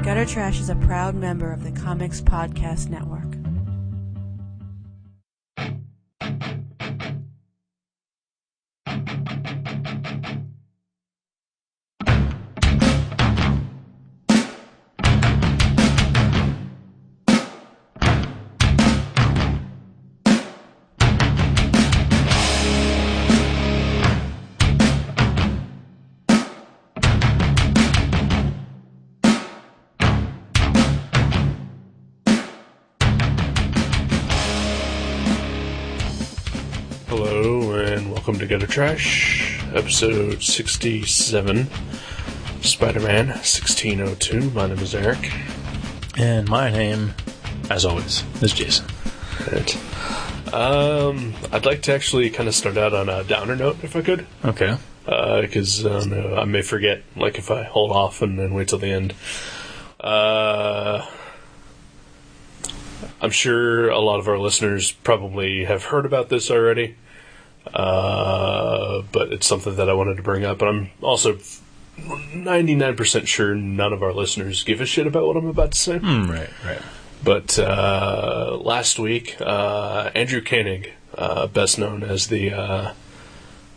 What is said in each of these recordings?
Gutter Trash is a proud member of the Comics Podcast Network. Welcome to Gutter Trash, episode 67, Spider-Man 1602. My name is Eric. And my name, as always, is Jason. Right. I'd like to actually kind of start out on a downer note, if I could. Okay. Because I may forget, like if I hold off and then wait till the end. I'm sure a lot of our listeners probably have heard about this already. But it's something that I wanted to bring up, and I'm also 99% sure none of our listeners give a shit about what I'm about to say. Right. But last week, Andrew Koenig, best known as the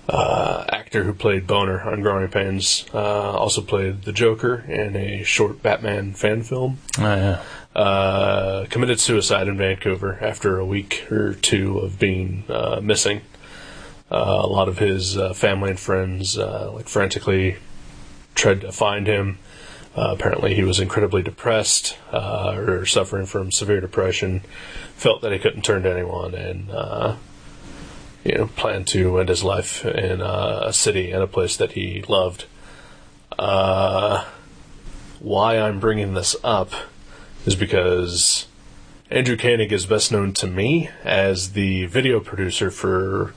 actor who played Boner on Growing Pains, also played the Joker in a short Batman fan film. Oh, yeah. Committed suicide in Vancouver after a week or two of being missing. A lot of his family and friends frantically tried to find him. Apparently he was incredibly depressed or suffering from severe depression, felt that he couldn't turn to anyone, and planned to end his life in a city and a place that he loved. Why I'm bringing this up is because Andrew Koenig is best known to me as the video producer for,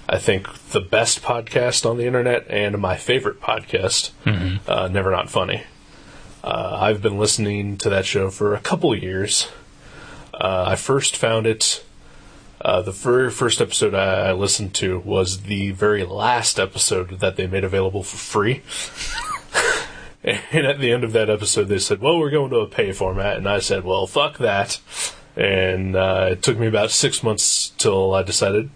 I think, the best podcast on the internet and my favorite podcast, Never Not Funny. I've been listening to that show for a couple of years. I first found it, the very first episode I listened to was the very last episode that they made available for free. And at the end of that episode they said, well, we're going to a pay format, and I said, well, fuck that. And it took me about 6 months till I decided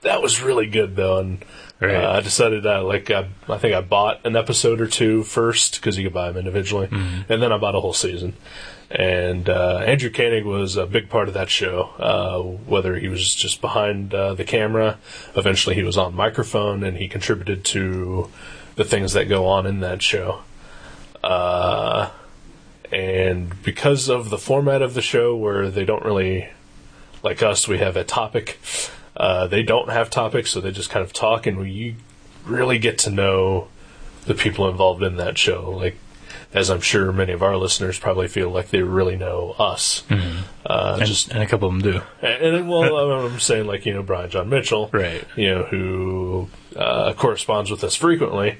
that was really good, though, and I decided, I think I bought an episode or two first, because you could buy them individually, and then I bought a whole season. And Andrew Koenig was a big part of that show, whether he was just behind the camera, eventually he was on microphone, and he contributed to the things that go on in that show. And because of the format of the show, where they don't really, like us, we have a topic. They don't have topics, so they just kind of talk, and you really get to know the people involved in that show. Like, as I'm sure many of our listeners probably feel like they really know us. And a couple of them do. I'm saying, like, Brian John Mitchell, right? Who corresponds with us frequently,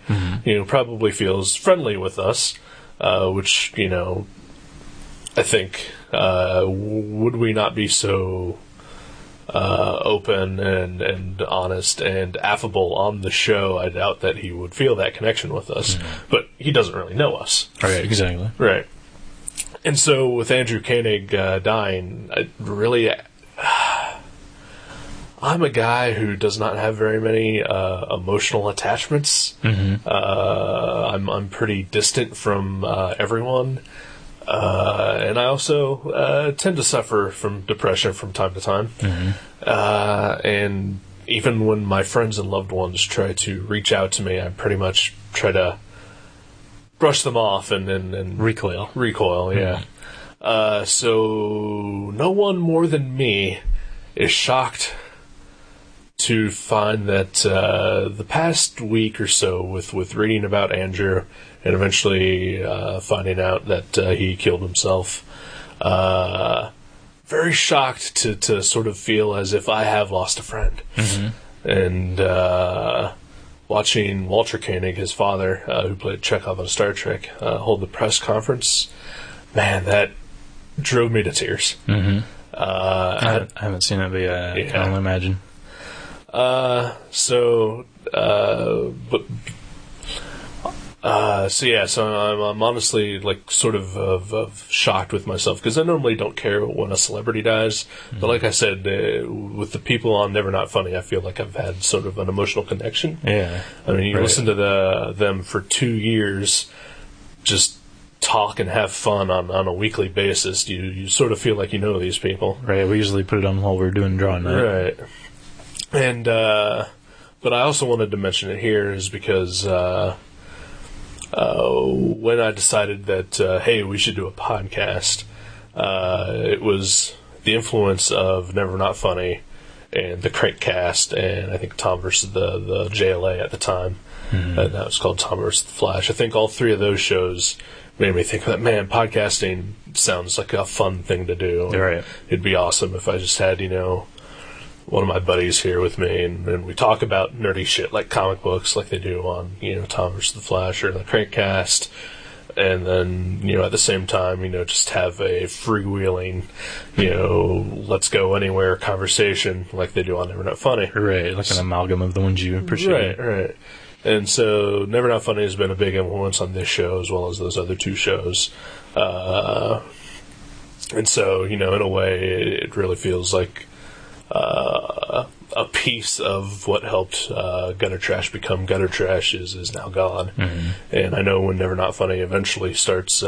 probably feels friendly with us, which, I think, would we not be so open and honest and affable on the show, I doubt that he would feel that connection with us. But he doesn't really know us. Right, exactly. Right. And so with Andrew Koenig dying, I'm a guy who does not have very many emotional attachments. I'm pretty distant from everyone. And I also tend to suffer from depression from time to time. And even when my friends and loved ones try to reach out to me, I pretty much try to brush them off and recoil, yeah. So no one more than me is shocked to find that the past week or so, with reading about Andrew and eventually finding out that he killed himself, very shocked to sort of feel as if I have lost a friend. And watching Walter Koenig, his father, who played Chekhov on Star Trek, hold the press conference, man, that drove me to tears. I haven't seen it, but I can only imagine. So I'm honestly like sort of shocked with myself because I normally don't care when a celebrity dies, but like I said, with the people on Never Not Funny, I feel like I've had sort of an emotional connection. Yeah, I mean, you listen to them for 2 years, just talk and have fun on a weekly basis. You sort of feel like you know these people. Right. We usually put it on while we're doing drawing night. Right. And but I also wanted to mention it here is because. When I decided that, hey, we should do a podcast, it was the influence of Never Not Funny and the Crankcast, and I think Tom versus the JLA at the time. Mm-hmm. And that was called Tom versus the Flash. I think all 3 of those shows made me think that, man, podcasting sounds like a fun thing to do. Right. It'd be awesome if I just had, one of my buddies here with me, and we talk about nerdy shit like comic books, like they do on, Tom vs. the Flash or the Crankcast, and then, at the same time, just have a freewheeling, let's go anywhere conversation like they do on Never Not Funny. Right, like an amalgam of the ones you appreciate. Right. And so Never Not Funny has been a big influence on this show as well as those other 2 shows. And so, in a way, it really feels like a piece of what helped Gutter Trash become Gutter Trash is now gone. Mm-hmm. And I know when Never Not Funny eventually starts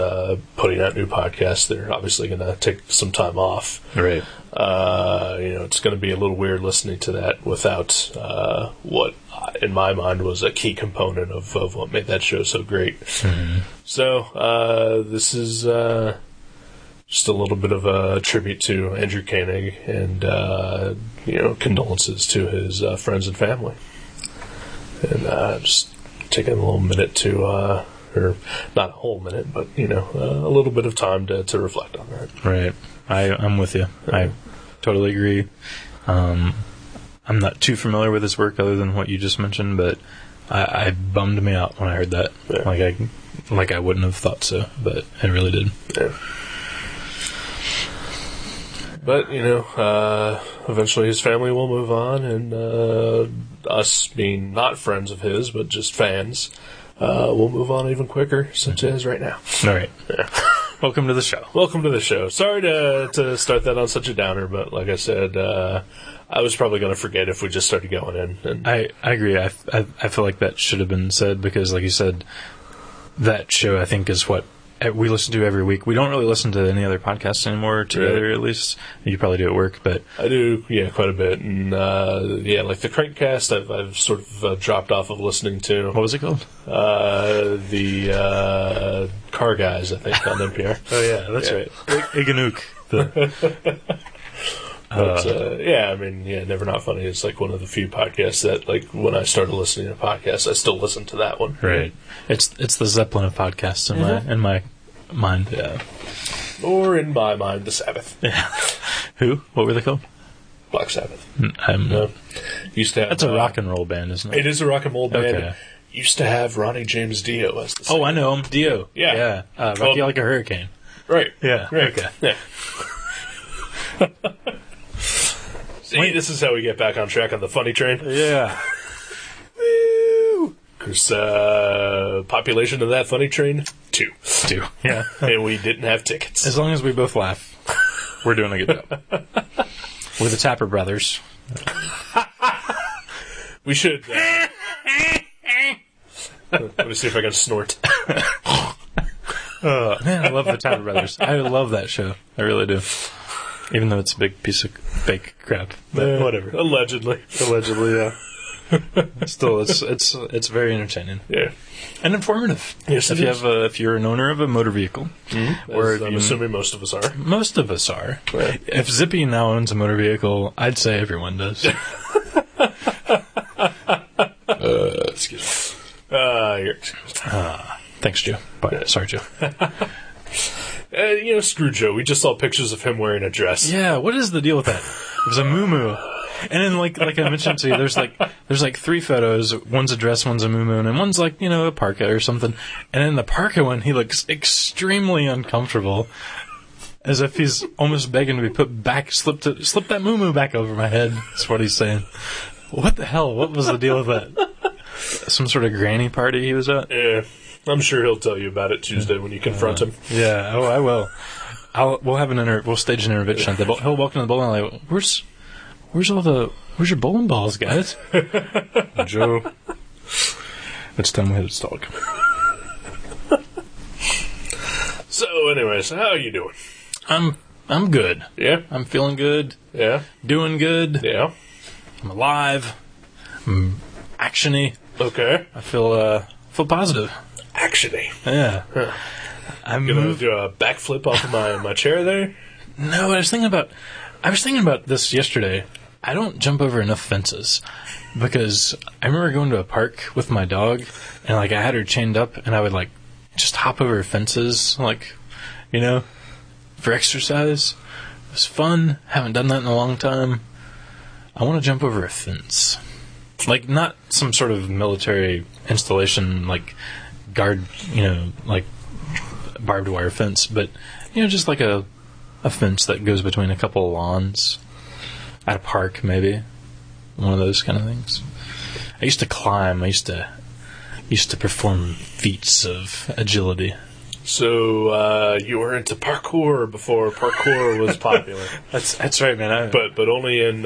putting out new podcasts, they're obviously going to take some time off. Right. It's going to be a little weird listening to that without what, in my mind, was a key component of what made that show so great. Mm-hmm. So this is... just a little bit of a tribute to Andrew Koenig and, condolences to his friends and family. And just taking a little minute to, or not a whole minute, but, a little bit of time to reflect on that. Right. I'm with you. Yeah. I totally agree. I'm not too familiar with his work other than what you just mentioned, but I bummed me out when I heard that. Yeah. Like I wouldn't have thought so, but it really did. Yeah. But, eventually his family will move on, and us being not friends of his, but just fans, will move on even quicker, such as right now. All right. Yeah. Welcome to the show. Welcome to the show. Sorry to start that on such a downer, but like I said, I was probably going to forget if we just started going in. And I agree. I feel like that should have been said, because, like you said, that show, I think, is what we listen to every week. We don't really listen to any other podcasts anymore together, right. At least. You probably do at work, but... I do, quite a bit. And, like the Crankcast, I've sort of dropped off of listening to. What was it called? The Car Guys, I think, on NPR. Oh, yeah, that's right. Iganook. Never Not Funny is like one of the few podcasts that, like, when I started listening to podcasts, I still listen to that one. Right. It's the Zeppelin of podcasts in my mind. Yeah. Or in my mind, the Sabbath. Yeah. Who? What were they called? Black Sabbath. Used to have, that's a rock and roll band, isn't it? It is a rock and roll band. Okay. Used to have Ronnie James Dio as the singer. Oh, I know him. Dio. Yeah. Rock You Like a Hurricane. Right. Yeah. Right. Okay. Yeah. See, this is how we get back on track on the funny train. Yeah. Woo! Because population of that funny train, 2. Yeah. And we didn't have tickets. As long as we both laugh, we're doing a good job. We're the Tapper Brothers. We should. Let me see if I can snort. Man, I love the Tapper Brothers. I love that show. I really do. Even though it's a big piece of fake crap, but whatever. Allegedly, yeah. Still, it's very entertaining. Yeah, and informative. Yes, if you're an owner of a motor vehicle, or I'm assuming most of us are. Most of us are. Right. If Zippy now owns a motor vehicle, I'd say everyone does. Excuse me. You're excused. Thanks, Joe. Bye. Sorry, Joe. Screw Joe. We just saw pictures of him wearing a dress. Yeah, what is the deal with that? It was a muumuu. And then, like I mentioned to you, there's 3 photos. One's a dress, one's a muumuu, and one's like, a parka or something. And in the parka one, he looks extremely uncomfortable, as if he's almost begging to be put back, slip that muumuu back over my head. That's what he's saying. What the hell? What was the deal with that? Some sort of granny party he was at? Yeah. I'm sure he'll tell you about it Tuesday when you confront him. Yeah, I will. We'll have we'll stage an intervention. He'll walk into the bowling alley. Where's your bowling balls, guys? Joe, it's time we hit its talk. So, anyways, how are you doing? I'm good. Yeah? I'm feeling good. Yeah? Doing good. Yeah? I'm alive. I'm actiony. Okay. I feel positive. Actiony. Yeah. Huh. I'm gonna do a backflip off of my chair there? No, I was thinking about this yesterday. I don't jump over enough fences because I remember going to a park with my dog and I had her chained up and I would just hop over fences for exercise. It was fun. Haven't done that in a long time. I want to jump over a fence. Not some sort of military installation guard, barbed wire fence, but just a fence that goes between a couple of lawns at a park, maybe one of those kind of things. I used to climb. I used to perform feats of agility. So you were into parkour before parkour was popular. That's right, man. But only in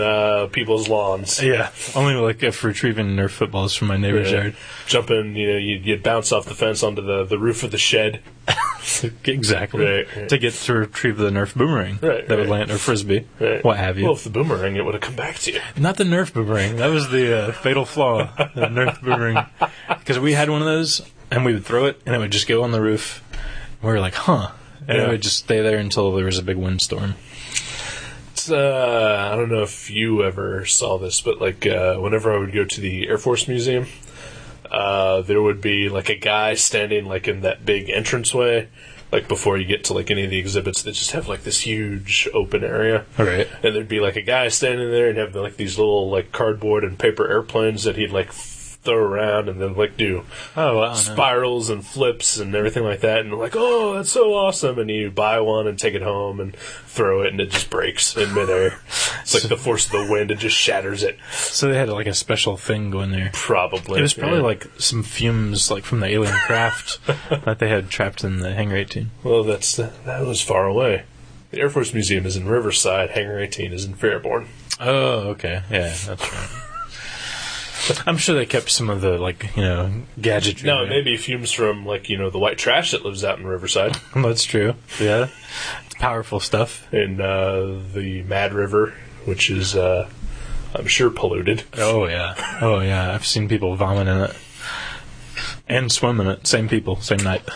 people's lawns. Yeah, only if retrieving Nerf footballs from my neighbor's yard. Jumping, you'd bounce off the fence onto the roof of the shed. Exactly. Right. To retrieve the Nerf boomerang that would land, or frisbee, what have you. Well, if the boomerang, it would have come back to you. Not the Nerf boomerang. That was the fatal flaw. The Nerf boomerang. Because we had one of those, and we would throw it, and it would just go on the roof. We were like, huh. And it would just stay there until there was a big windstorm. It's, I don't know if you ever saw this, but whenever I would go to the Air Force Museum, there would be a guy standing in that big entranceway, before you get to any of the exhibits that just have this huge open area. All right. And there'd be a guy standing there and have these little cardboard and paper airplanes that he'd throw around and then do spirals and flips and everything like that, and oh, that's so awesome, and you buy one and take it home and throw it and it just breaks in midair. It's the force of the wind, it just shatters it. So they had a special thing going there. Probably. It was probably some fumes from the alien craft that they had trapped in the Hangar 18. Well, that was far away. The Air Force Museum is in Riverside, Hangar 18 is in Fairborn. Oh, okay. Yeah, that's right. I'm sure they kept some of the, gadgetry. No, maybe fumes from, the white trash that lives out in Riverside. That's true. Yeah. It's powerful stuff. And the Mad River, which is, I'm sure, polluted. Oh, yeah. Oh, yeah. I've seen people vomit in it. And swim in it. Same people, same night.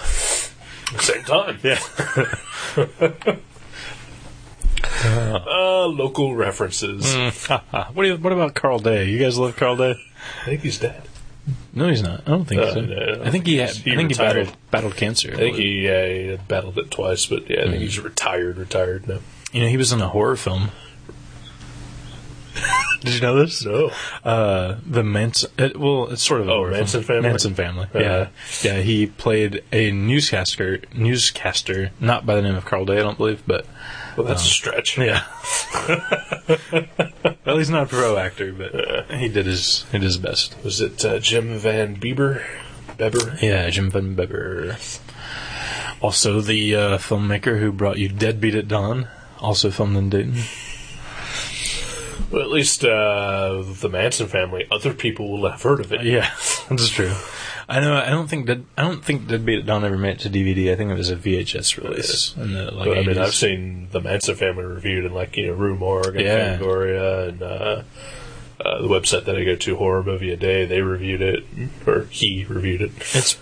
Same time. Yeah. Local references. What about Carl Day? You guys love Carl Day? I think he's dead. No, he's not. I don't think so. No, I think he battled cancer. I think he battled it twice, but I think he's retired now. He was in a horror film. Did you know this? No. The Manson... it's sort of a horror Manson film. family? Manson family, yeah. Yeah, he played a newscaster, not by the name of Carl Day, I don't believe, but... Well, that's a stretch. Yeah. Well, he's not a pro actor, but he did his best. Was it Jim Van Beber? Yeah, Jim Van Beber. Also, the filmmaker who brought you Deadbeat at Dawn, also filmed in Dayton. Well, at least the Manson family, other people will have heard of it. Yeah, that's true. I know. I don't think Deadbeat at Dawn ever made it to DVD. I think it was a VHS release in the but, 80s. I've seen the Manson family reviewed in Rue Morgue and Fangoria and the website that I go to, Horror Movie a Day. They reviewed it, or he reviewed it.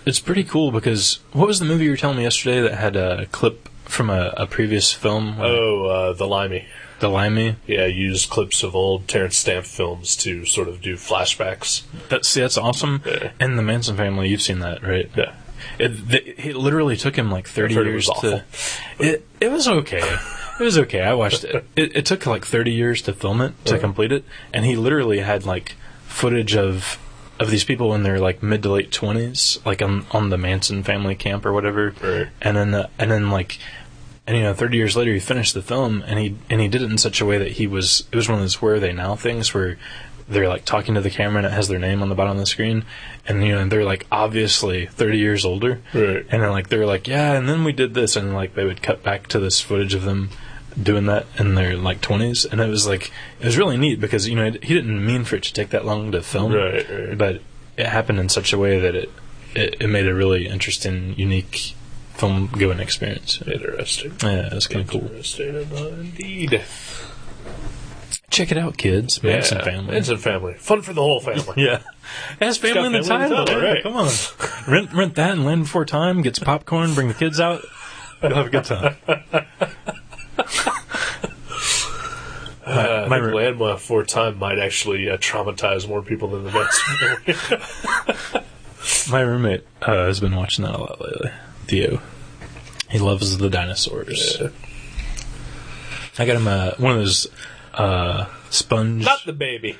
It's pretty cool because what was the movie you were telling me yesterday that had a clip from a previous film? The Limey. The Limey? Yeah, used clips of old Terrence Stamp films to sort of do flashbacks. That's awesome. Yeah. And the Manson family, you've seen that, right? Yeah. It literally took him 30 years to... It was okay. It was okay. I watched it. It took 30 years to film it, to complete it, and he literally had footage of these people in their mid to late 20s, on the Manson family camp or whatever. Right. And then 30 years later, he finished the film, and he did it in such a way that it was one of those Where Are They Now things, where they're like talking to the camera and it has their name on the bottom of the screen, and they're like obviously 30 years older, right? And then like they're like, yeah, and then we did this, and like they would cut back to this footage of them doing that in their like 20s, and it was really neat because he didn't mean for it to take that long to film, right. But it happened in such a way that it made a really interesting, unique film going experience. Interesting. Yeah, it was kind of cool. Interesting, indeed. Check it out, kids. Manson Family. Manson Family. Fun for the whole family. Yeah. It has family in the title. Right. Come on. Rent that and Land Before Time. Get some popcorn. Bring the kids out. You'll have a good time. My Land Before Time might actually traumatize more people than the Manson Family. My roommate has been watching that a lot lately. Theo. He loves the dinosaurs. Yeah. I got him one of those sponge. Not the baby.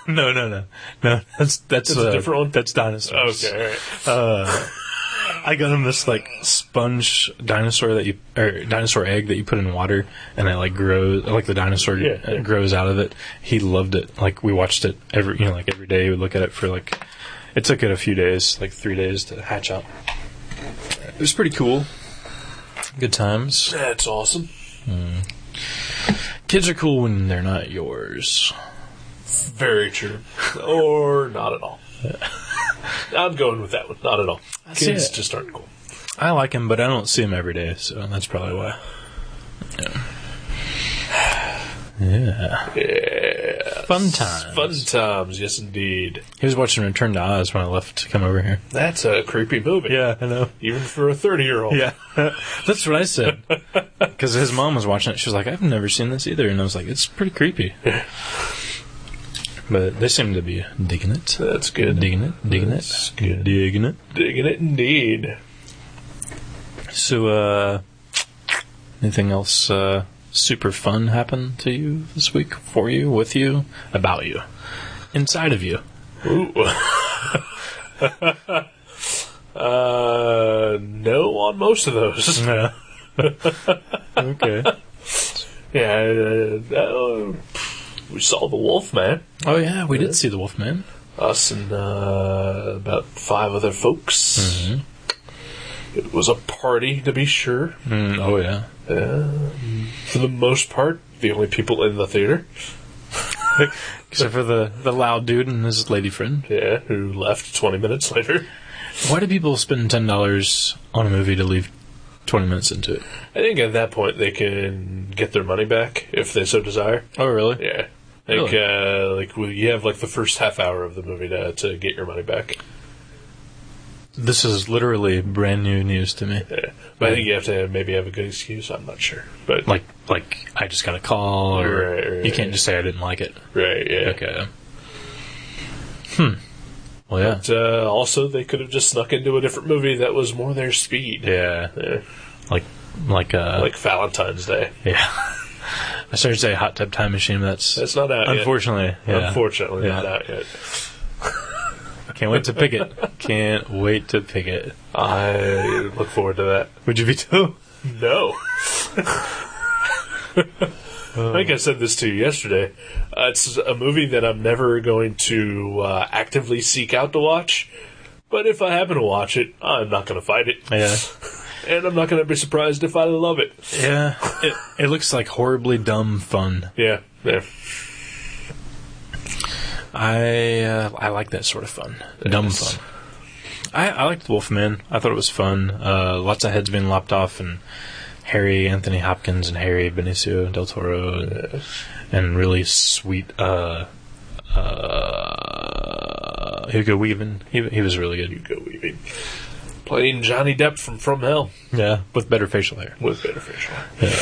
No. That's a different one. That's dinosaurs. Okay, all right. I got him this like sponge dinosaur dinosaur egg that you put in water, and it like grows, like the dinosaur grows out of it. He loved it. Like we watched it every day. He would look at it for like. It took it a few days, like 3 days to hatch out. It was pretty cool. Good times. That's awesome. Kids are cool when they're not yours. Very true. Or not at all. I'm going with that one. Not at all. Kids just aren't cool. I like him, but I don't see him every day, so that's probably why. Yeah. Fun times. Fun times, yes indeed. He was watching Return to Oz when I left to come over here. That's a creepy movie. Yeah, I know. Even for a 30-year-old. Yeah. That's what I said. Because his mom was watching it. She was like, I've never seen this either. And I was like, it's pretty creepy. But they seem to be digging it. That's good. Digging it. That's good. Digging it. Digging it indeed. So, anything else super fun happen to you this week? For you? With you? About you? Inside of you? Ooh. No on most of those. Yeah. Okay. Yeah, we saw The Wolfman. Oh, yeah, we did see The Wolfman. Us and about 5 other folks. Mm-hmm. It was a party, to be sure. Oh, yeah. For the most part, the only people in the theater. Except for the loud dude and his lady friend. Yeah, who left 20 minutes later. Why do people spend $10 on a movie to leave 20 minutes into it? I think at that point they can get their money back if they so desire. Oh, really? Yeah. I think you have like the first half hour of the movie to get your money back. This is literally brand new news to me. Yeah. But I think you have to maybe have a good excuse. I'm not sure. But like I just got a call, or right, you can't just say I didn't like it. Right, yeah. Okay. Well, yeah. But also, they could have just snuck into a different movie that was more their speed. Yeah. Like Valentine's Day. Yeah. I started to say Hot Tub Time Machine, but that's not out unfortunately, yet. Yeah. Unfortunately, not out yet. Can't wait to pick it. Can't wait to pick it. I look forward to that. Would you be too? No. I think I said this to you yesterday. It's a movie that I'm never going to actively seek out to watch. But if I happen to watch it, I'm not going to fight it. Yeah. And I'm not going to be surprised if I love it. Yeah. It looks like horribly dumb fun. Yeah. Yeah. I like that sort of fun. Dumb fun. I liked The Wolfman. I thought it was fun. Lots of heads being lopped off, and Anthony Hopkins and Harry Benicio del Toro, and really sweet Hugo Weaving. He was really good. Hugo Weaving. Playing Johnny Depp from Hell. Yeah, with better facial hair. Yeah.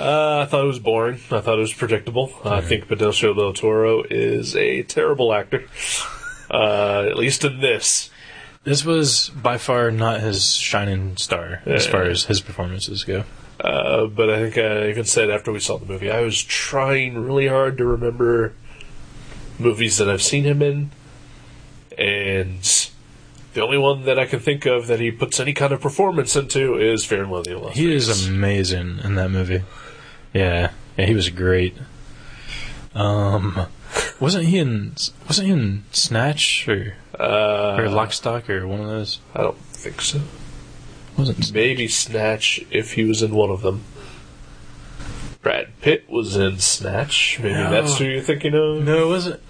I thought it was boring. I thought it was predictable. Mm-hmm. I think Benicio del Toro is a terrible actor. At least in this. This was by far not his shining star as far as his performances go. But I think I even said after we saw the movie, I was trying really hard to remember movies that I've seen him in, and the only one that I can think of that he puts any kind of performance into is Fear and Loathing in Las Vegas. He is amazing in that movie. Yeah, he was great. Wasn't he in Snatch or Lock, Stock or one of those? I don't think so. Wasn't maybe Snatch if he was in one of them. Brad Pitt was in Snatch. Maybe that's who you're thinking of. No, it wasn't.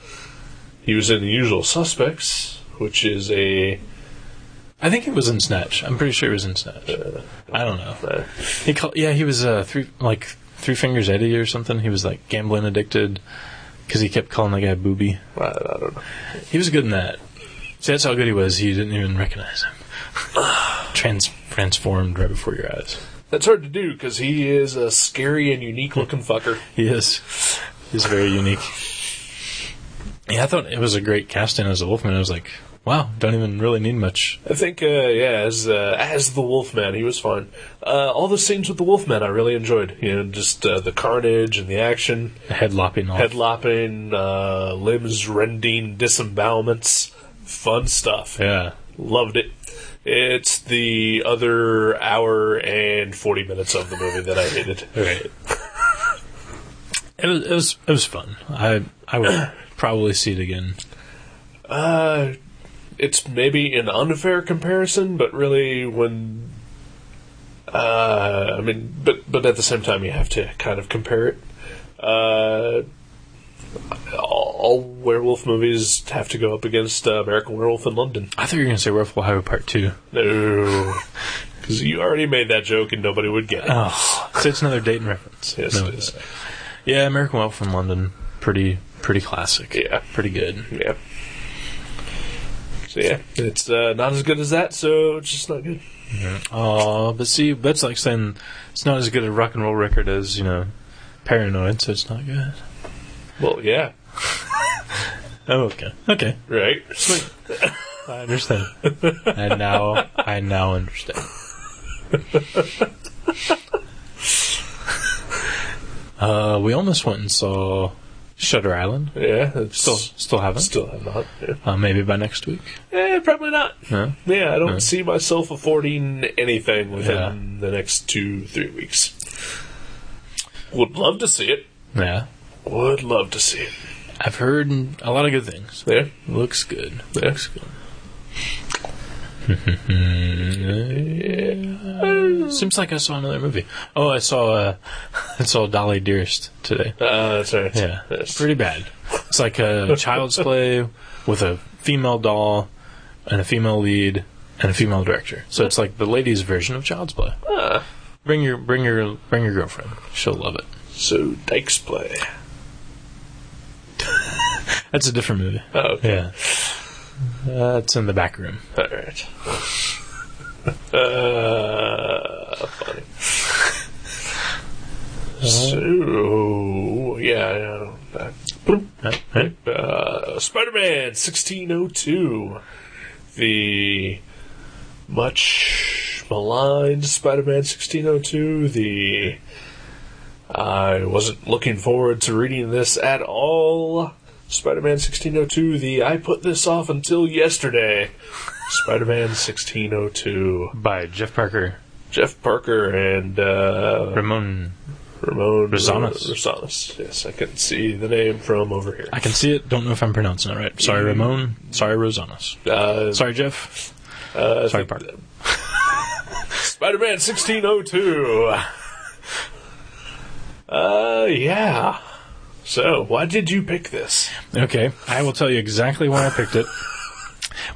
He was in The Usual Suspects, which is a... I think he was in Snatch. I'm pretty sure he was in Snatch. I don't know. He was Three Fingers Eddie or something. He was like gambling addicted because he kept calling the guy Booby. I don't know. He was good in that. See, that's how good he was. You didn't even recognize him. Transformed right before your eyes. That's hard to do because he is a scary and unique looking fucker. He is. He's very unique. Yeah, I thought it was a great casting as the Wolfman. I was like, wow, don't even really need much. I think, as the Wolfman, he was fine. All the scenes with the Wolfman I really enjoyed. Just the carnage and the action. The head lopping, limbs rending, disembowelments. Fun stuff. Yeah. Loved it. It's the other hour and 40 minutes of the movie that I hated. Right. It was fun. I would probably see it again. It's maybe an unfair comparison, but really when... but at the same time you have to kind of compare it. All werewolf movies have to go up against American Werewolf in London. I thought you were going to say Werewolf Highway Part 2. No. Because you already made that joke and nobody would get it. Oh, so it's another Dayton reference. Yes, no, it is. Yeah, American Werewolf in London. Pretty classic. Yeah. Pretty good. Yeah. So yeah, it's not as good as that, so it's just not good. Oh, but see, that's like saying it's not as good a rock and roll record as, Paranoid, so it's not good. Well, yeah. Oh, okay. Okay. Right. Sweet. I understand. I now understand. We almost went and saw Shutter Island. Yeah. Still haven't. Still have not. Yeah. Maybe by next week. Probably not. No? Yeah, I don't see myself affording anything within the next 2-3 weeks. Would love to see it. Yeah. Would love to see it. I've heard a lot of good things. Yeah. Looks good. Yeah. Looks good. Seems like I saw another movie. Oh, I saw Dolly Dearest today. That's right. Yeah. Yes. Pretty bad. It's like a child's play with a female doll and a female lead and a female director. So it's like the ladies' version of Child's Play. Bring your girlfriend. She'll love it. So Dyke's Play. That's a different movie. Oh, okay. Yeah. It's in the back room. All right. Funny. So, yeah. Spider-Man 1602. The much maligned Spider-Man 1602. I wasn't looking forward to reading this at all. Spider-Man 1602, I put this off until yesterday. Spider-Man 1602. By Jeff Parker. Jeff Parker and Ramon Rosanas. Rosanas. Yes, I can see the name from over here. I can see it. Don't know if I'm pronouncing it right. Sorry, Ramon. Sorry, Rosanas. Sorry, Jeff. Sorry, Parker. Spider-Man 1602. Yeah. So, why did you pick this? Okay, I will tell you exactly why I picked it.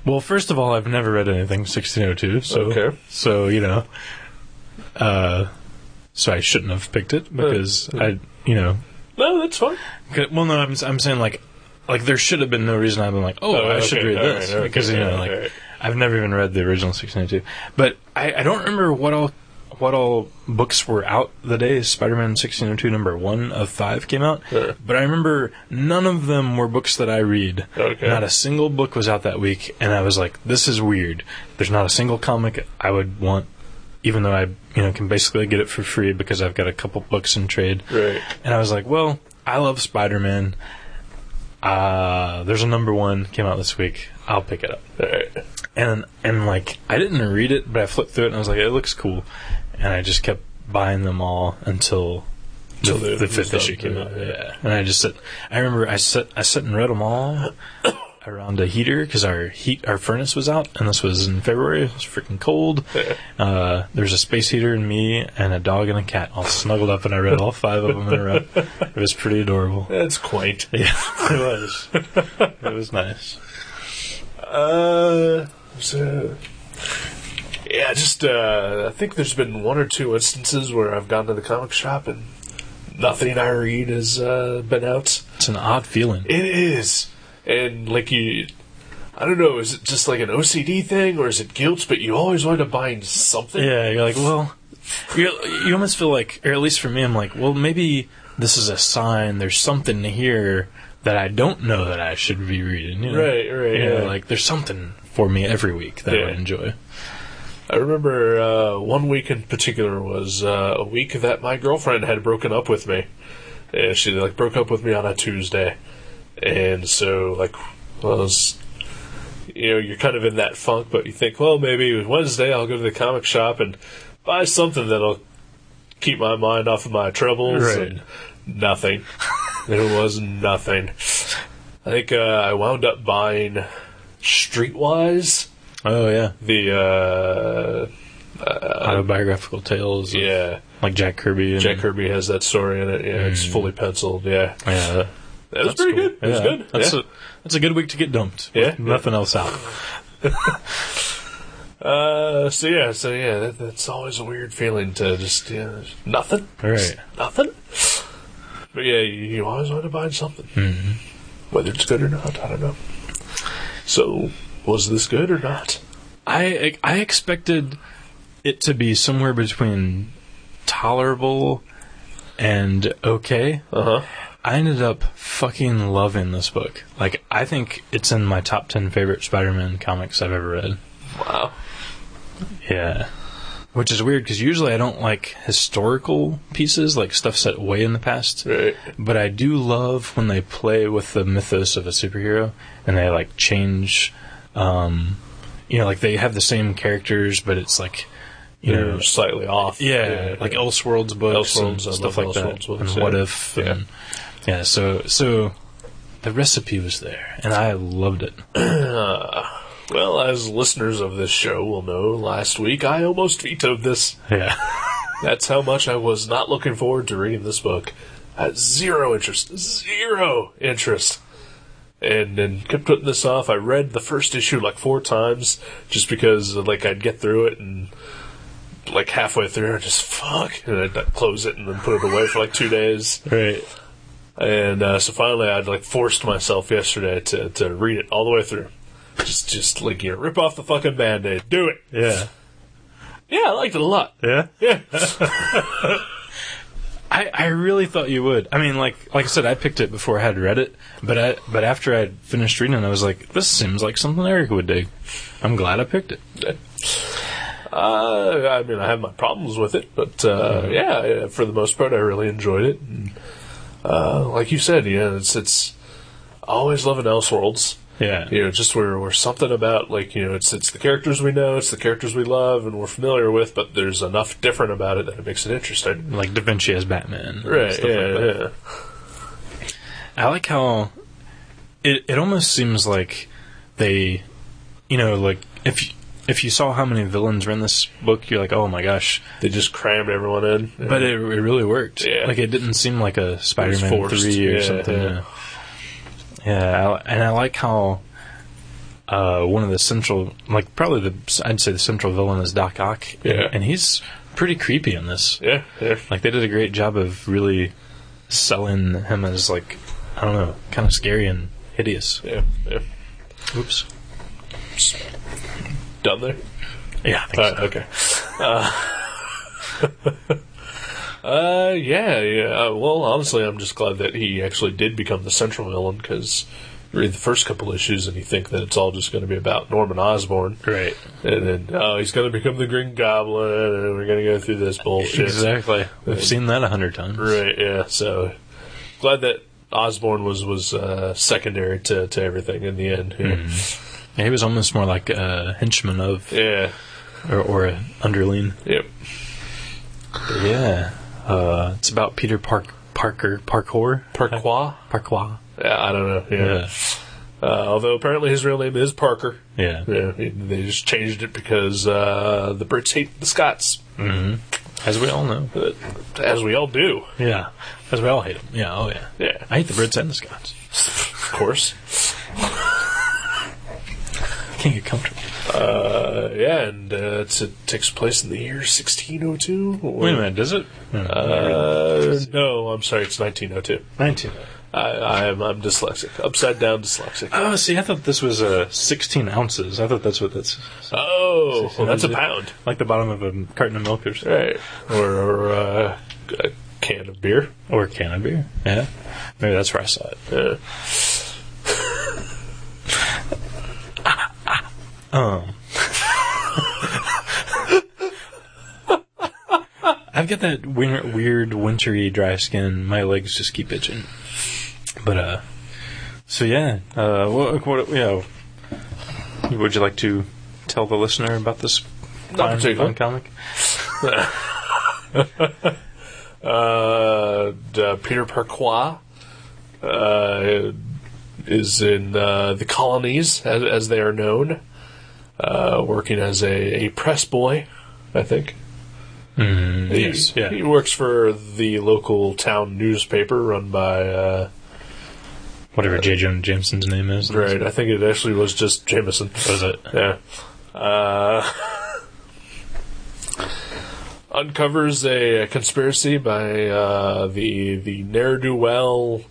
Well, first of all, I've never read anything 1602, so okay. So so I shouldn't have picked it because No, that's fine. Well, no, I'm saying like there should have been no reason I've been like, I should read this because I've never even read the original 1602, but I don't remember what all books were out the day Spider-Man 1602 number 1 of 5 came out. Sure. But I remember none of them were books that I read. Okay. Not a single book was out that week, and I was like, this is weird. There's not a single comic I would want, even though I can basically get it for free because I've got a couple books in trade. Right. And I was like, well, I love Spider-Man. There's a number 1 came out this week. I'll pick it up. Right. And like, I didn't read it, but I flipped through it and I was like, it looks cool. And I just kept buying them all until The fifth issue came out. Yeah, and I remember I sat and read them all around a heater because our furnace was out, and this was in February. It was freaking cold. There's a space heater and me and a dog and a cat all snuggled up, and I read all 5 of them in a row. It was pretty adorable. That's quaint. Yeah, it was. It was nice. I think there's been 1 or 2 instances where I've gone to the comic shop and nothing I read has been out. It's an odd feeling. It is. And, I don't know, is it just like an OCD thing, or is it guilt, but you always wind up buying something? Yeah, you're like, well, you almost feel like, or at least for me, I'm like, well, maybe this is a sign, there's something here that I don't know that I should be reading. You know? Right, Yeah, like, there's something for me every week that I enjoy. I remember one week in particular was a week that my girlfriend had broken up with me. And she broke up with me on a Tuesday, and so you're kind of in that funk, but you think, well, maybe Wednesday I'll go to the comic shop and buy something that'll keep my mind off of my troubles. Right. And nothing. There was nothing. I think I wound up buying Streetwise. Oh, yeah. The autobiographical tales. Yeah. Like Jack Kirby. Jack Kirby has that story in it. Yeah, it's fully pencled. Yeah. Yeah. That was pretty cool. good. It was good. That's a good week to get dumped. Yeah. Nothing else out. That's always a weird feeling to just, nothing. Right. Nothing. But yeah, you always want to buy something. Mm-hmm. Whether it's good or not, I don't know. So, was this good or not? I expected it to be somewhere between tolerable and okay. Uh-huh. I ended up fucking loving this book. I think it's in my top 10 favorite Spider-Man comics I've ever read. Wow. Yeah. Which is weird, because usually I don't like historical pieces, like stuff set way in the past. Right. But I do love when they play with the mythos of a superhero, and they, change, they have the same characters, but it's slightly off. Yeah, like Elseworlds books and stuff like that. And What If. Yeah. And, so the recipe was there, and I loved it. Well, as listeners of this show will know, last week I almost vetoed this. Yeah. That's how much I was not looking forward to reading this book. I had zero interest. And then kept putting this off. I read the first issue 4 times, just because I'd get through it, and halfway through, I just fuck, and I'd close it and then put it away for 2 days. Right. And so finally I'd forced myself yesterday to read it all the way through. Just rip off the fucking Band-Aid. Do it. Yeah. Yeah, I liked it a lot. Yeah? Yeah. I really thought you would. I mean, like I said, I picked it before I had read it, but after I finished reading it, I was like, this seems like something Eric would dig. I'm glad I picked it. I mean, I have my problems with it, but for the most part, I really enjoyed it. And, like you said, it's I always love an Elseworlds. Yeah. Just where something about, it's the characters we know, it's the characters we love and we're familiar with, but there's enough different about it that it makes it interesting. Like Da Vinci as Batman. Right, Yeah. I like how it almost seems like they, if you saw how many villains were in this book, you're like, oh my gosh. They just crammed everyone in. Yeah. But it really worked. Yeah. It didn't seem like a Spider-Man 3 or something. Yeah. Yeah, and I like how one of the central, I'd say the central villain is Doc Ock. Yeah. And he's pretty creepy in this. Yeah. They did a great job of really selling him as, I don't know, kind of scary and hideous. Yeah. Oops. Done there? Yeah, I think so. Okay. Yeah. Well, honestly, I'm just glad that he actually did become the central villain, because you read the first couple issues and you think that it's all just going to be about Norman Osborn. Right. And then, he's going to become the Green Goblin, and we're going to go through this bullshit. Exactly. We've seen that 100 times. Right, yeah. So, glad that Osborn was secondary to everything in the end. Yeah. Mm-hmm. Yeah, he was almost more like a henchman of... Yeah. Or an underling. Yep. Yeah. It's about Peter Parkour. Parquois? Yeah, I don't know. Yeah. Although apparently his real name is Parker. Yeah. They just changed it because the Brits hate the Scots. Mm-hmm. As we all know. As we all do. Yeah. As we all hate them. Yeah, oh yeah. Yeah. I hate the Brits and the Scots. Of course. Can't get comfortable. And it takes place in the year 1602. Wait a minute, does it? No, I'm sorry, it's 1902. 1902. I'm dyslexic. Upside down dyslexic. Oh, see, I thought this was 16 ounces. I thought that's what that's... Oh, well, that's a pound. Like the bottom of a carton of milk or something. Right. Or a can of beer. Or a can of beer, yeah. Maybe that's where I saw it. Yeah. I've got that weird wintry dry skin. My legs just keep itching. But so yeah. What would you like to tell the listener about this fun comic? Peter Parquois is in the colonies, as they are known, working as a press boy, I think. Yes, yeah. He works for the local town newspaper run by... whatever J. Jonah Jameson's name is. Right, I think it actually was just Jameson. Was it? Yeah. Uncovers a conspiracy by the ne'er-do-well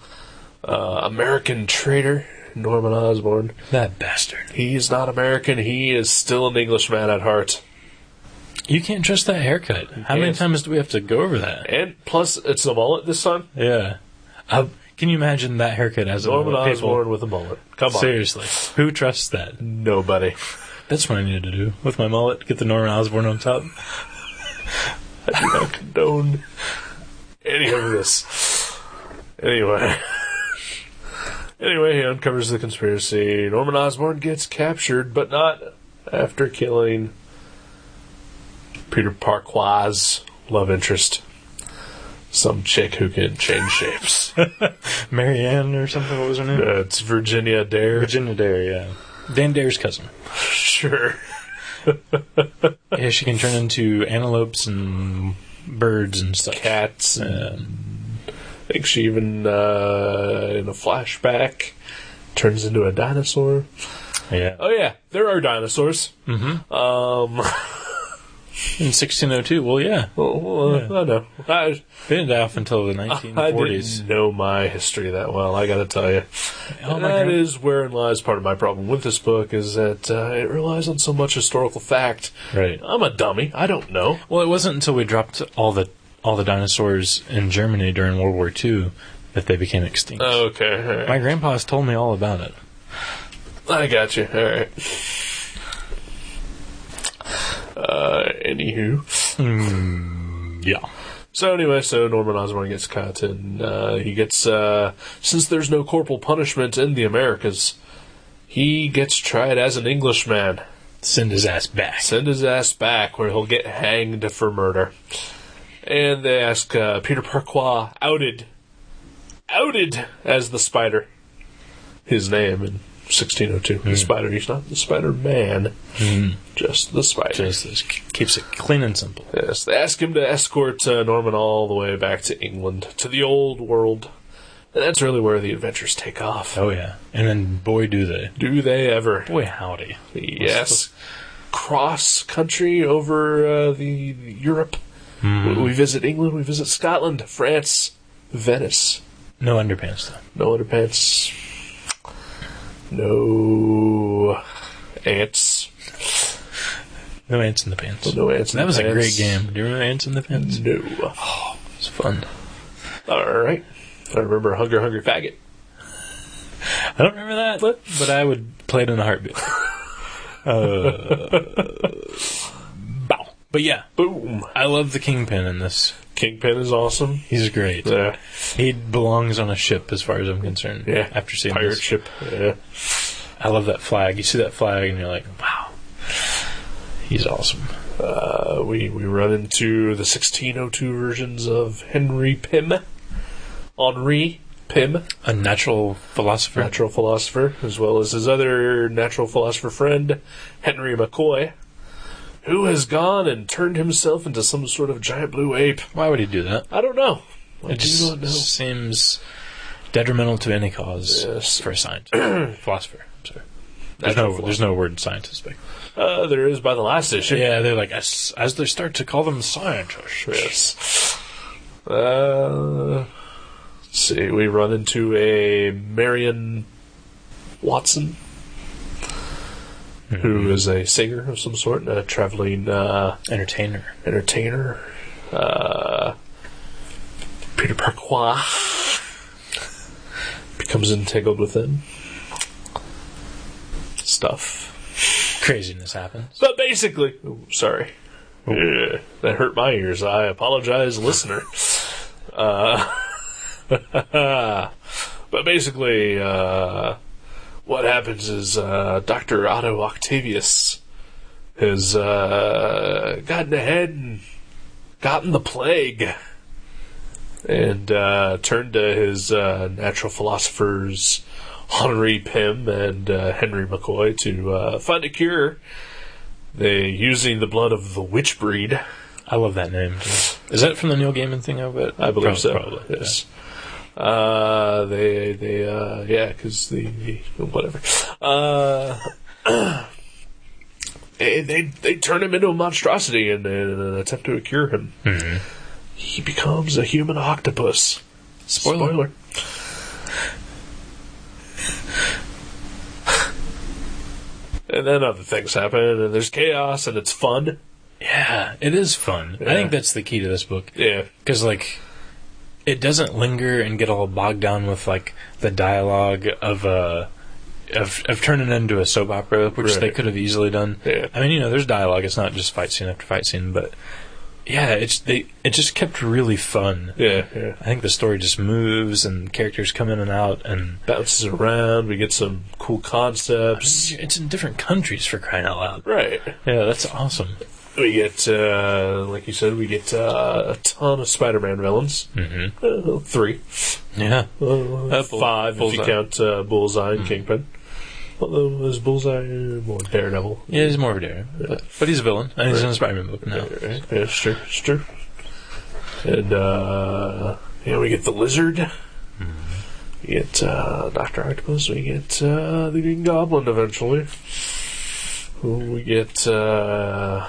American traitor, Norman Osborn. That bastard. He's not American. He is still an Englishman at heart. You can't trust that haircut. How many times do we have to go over that? And plus, it's a mullet this time. Yeah. Can you imagine that haircut as Norman a mullet? Osborn with a mullet. Come on. Seriously. Who trusts that? Nobody. That's what I needed to do with my mullet. Get the Norman Osborn on top. I do not condone any of this. Anyway, he uncovers the conspiracy. Norman Osborn gets captured, but not after killing Peter Parquois' love interest. Some chick who can change shapes. Marianne or something, what was her name? It's Virginia Dare. Virginia Dare, yeah. Dan Dare's cousin. Sure. Yeah, she can turn into antelopes and birds and stuff. Cats. I think she even, in a flashback, turns into a dinosaur. Yeah. Oh, yeah. There are dinosaurs. Mm-hmm. In 1602, well, yeah. Well, yeah. I know. They didn't die off until the 1940s. I didn't know my history that well, I gotta tell you. That is wherein lies part of my problem with this book, is that it relies on so much historical fact. Right. I'm a dummy. I don't know. Well, it wasn't until we dropped all the dinosaurs in Germany during World War II that they became extinct. Okay. All right. My grandpa's told me all about it. I got you. All right. Anywho. Yeah. So anyway, Norman Osborn gets caught, and he gets, since there's no corporal punishment in the Americas, he gets tried as an Englishman. Send his ass back. Send his ass back, where he'll get hanged for murder. And they ask Peter Parquois, outed as the Spider, his name in 1602. The Spider. He's not the Spider-Man, just the Spider. Just keeps it clean and simple. Yes, they ask him to escort Norman all the way back to England, to the old world. And that's really where the adventures take off. Oh, yeah. And then, boy, do they. Do they ever. Boy, howdy. Yes. Cross-country over the Europe. We visit England, we visit Scotland, France, Venice. No underpants, though. No underpants. No ants. No ants in the pants. No ants in the pants. That was a great game. Do you remember Ants in the Pants? No. Oh, it was fun. Alright. I remember Hungry Hungry Faggot. I don't remember that, but I would play it in a heartbeat. Bow. But yeah. Boom. I love the Kingpin in this. Kingpin is awesome. He's great. Yeah. He belongs on a ship, as far as I'm concerned. Yeah. After seeing Pirate this. ship. Yeah. I love that flag. You see that flag, and you're like, wow. He's awesome. We run into the 1602 versions of Henry Pym. Henri Pym. A natural philosopher. Natural philosopher, as well as his other natural philosopher friend, Henry McCoy, who has gone and turned himself into some sort of giant blue ape. Why would he do that? I don't know. It just seems detrimental to any cause for a scientist. Philosopher. I'm sorry. There's no word scientist. There is by the last issue. Yeah, they're like, as they start to call them scientists. Yes. Let's see, we run into a Marion Watson, who is a singer of some sort, a traveling entertainer. Peter Parquois becomes entangled with him. Stuff. Craziness happens. But basically, sorry. Yeah, that hurt my ears. I apologize, listener. But basically, what happens is Dr. Otto Octavius has gotten ahead and gotten the plague and turned to his natural philosophers Henri Pym and Henry McCoy to find a cure. They using the blood of the witch breed. I love that name. Is that from the Neil Gaiman thing? I bet. I believe so. Probably. Yes. Because whatever. They turn him into a monstrosity in an attempt to cure him. Mm-hmm. He becomes a human octopus. Spoiler. And then other things happen, and there's chaos, and it's fun. Yeah, it is fun. Yeah. I think that's the key to this book. Yeah. Because, it doesn't linger and get all bogged down with, the dialogue of turning it into a soap opera, which they could have easily done. Yeah. I mean, there's dialogue. It's not just fight scene after fight scene, but... Yeah, it just kept really fun. Yeah. I think the story just moves and characters come in and out and bounces around. We get some cool concepts. It's in different countries, for crying out loud. Right. Yeah, that's awesome. We get, like you said, a ton of Spider-Man villains. Mm-hmm. 3. Yeah. 5 if you count Bullseye and Kingpin. Although, is Bullseye more Daredevil? Yeah, he's more of a Daredevil. But he's a villain, and he's in a Spider-Man book now. Yeah, it's true. And, we get the Lizard. Mm-hmm. We get Dr. Octopus. We get the Green Goblin eventually. We get to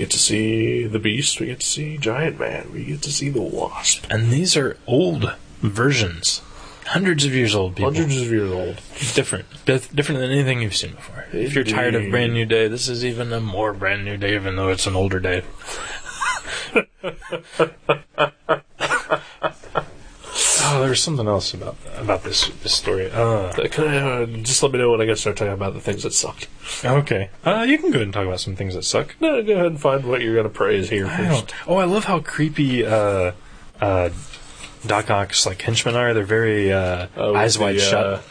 see the Beast. We get to see Giant Man. We get to see the Wasp. And these are old versions. Hundreds of years old, people. Hundreds of years old. Different than anything you've seen before. If you're tired of Brand New Day, this is even a more Brand New Day, even though it's an older day. Oh, there's something else about this story. Just let me know when I get to start talking about the things that sucked. Okay. You can go ahead and talk about some things that suck. No, go ahead and find what you're going to praise here first. I love how creepy Doc Ock's henchmen are. They're very eyes wide shut,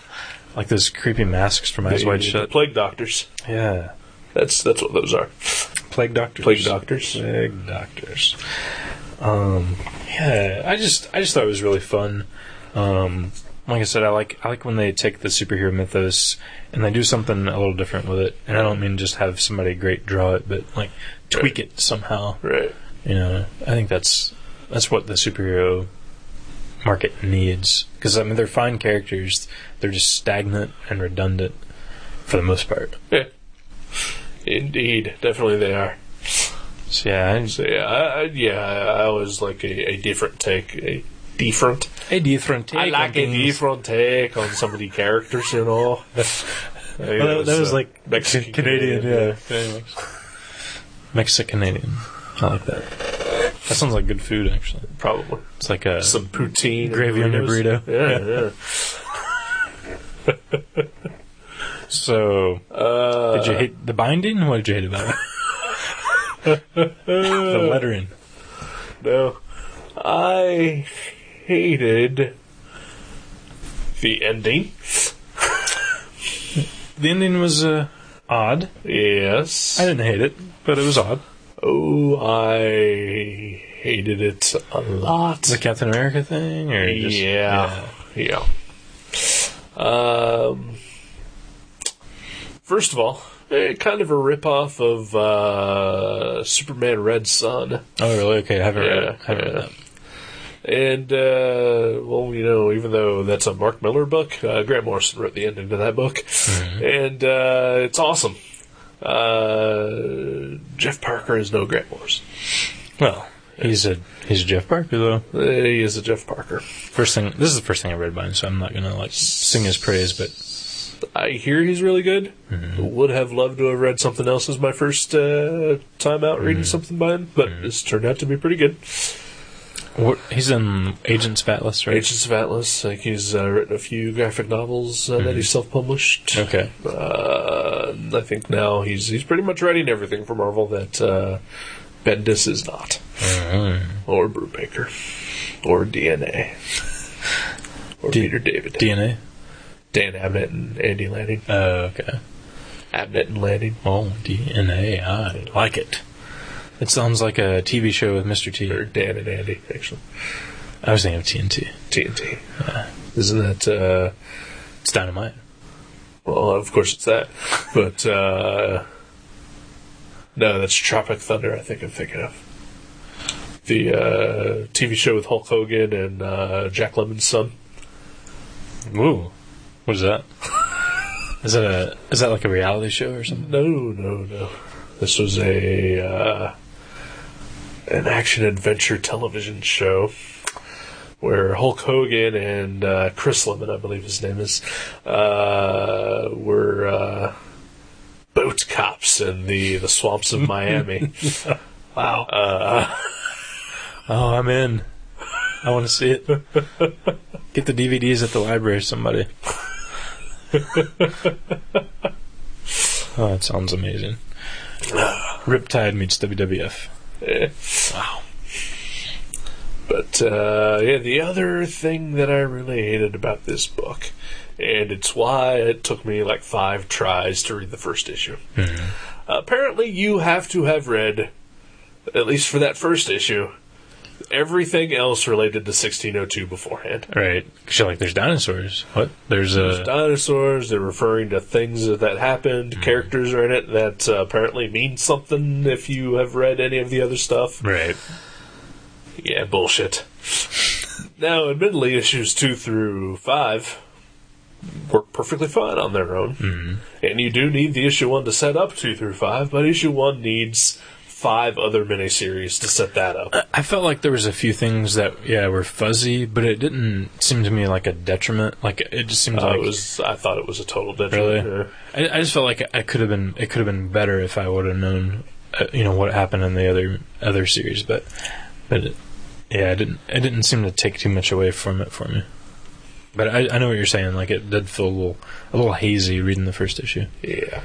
like those creepy masks from Eyes Wide Shut. The plague doctors. Yeah, that's what those are. Plague doctors. Plague doctors. Plague doctors. Yeah, I just thought it was really fun. Like I said, I like when they take the superhero mythos and they do something a little different with it. And I don't mean just have somebody great draw it, but tweak it somehow. Right. I think that's what the superhero market needs, because they're fine characters, they're just stagnant and redundant for the most part. Yeah, indeed, definitely they are. So I always like a different take, a different take. I like a different take on some of the characters, Well, that was Mexican Canadian, yeah. Mexican Canadian. I like that. That sounds like good food, actually. Probably. It's like some poutine, gravy on your burrito. Yeah. So, did you hate the binding? What did you hate about it? The lettering. No, I hated the ending. The ending was odd. Yes, I didn't hate it, but it was odd. Oh, I hated it a lot. The Captain America thing? Or just, Yeah. First of all, kind of a ripoff of Superman Red Son. Oh, really? Okay, I haven't read that. And, even though that's a Mark Miller book, Grant Morrison wrote the ending to that book. Mm-hmm. And it's awesome. Jeff Parker is no Grant Morrison. Well, he's a Jeff Parker, though. He is a Jeff Parker. This is the first thing I read by him, so I'm not going to sing his praise, but I hear he's really good. Mm-hmm. Would have loved to have read something else as my first time out reading something by him, but this turned out to be pretty good. He's in Agents of Atlas, right? Agents of Atlas. Like he's written a few graphic novels that he's self-published. Okay. I think now he's pretty much writing everything for Marvel that Bendis is not. Or Brubaker. Or DNA. Or Peter David. DNA? Dan Abnett and Andy Lanning. Oh, okay. Abnett and Lanning. Oh, DNA. I like it. It sounds like a TV show with Mr. T. Or Dan and Andy, actually. I was thinking of TNT. TNT. Yeah. Isn't that... It's Dynamite. Well, of course it's that. But, no, that's Tropic Thunder, I think I'm thinking of. The TV show with Hulk Hogan and Jack Lemmon's son. Ooh. What is that? Is that like a reality show or something? No. This was an action-adventure television show where Hulk Hogan and Chris Lemon, I believe his name is, were boat cops in the swamps of Miami. Wow. I'm in. I want to see it. Get the DVDs at the library, somebody. Oh, it sounds amazing. Riptide meets WWF. Wow. But, the other thing that I really hated about this book, and it's why it took me 5 tries to read the first issue. Mm-hmm. Apparently you have to have read, at least for that first issue, everything else related to 1602 beforehand. Right. Because there's dinosaurs. What? There's dinosaurs. They're referring to things that happened. Mm-hmm. Characters are in it that apparently mean something if you have read any of the other stuff. Right. Yeah, bullshit. Now, admittedly, issues 2 through 5 work perfectly fine on their own. Mm-hmm. And you do need the issue 1 to set up 2 through 5, but issue 1 needs 5 other miniseries to set that up. I felt like there was a few things that were fuzzy, but it didn't seem to me like a detriment. It just seemed like I thought it was a total detriment. Really? Yeah. I just felt like it could have been better if I would have known, what happened in the other series. But it didn't seem to take too much away from it for me. But I know what you're saying. It did feel a little hazy reading the first issue. Yeah.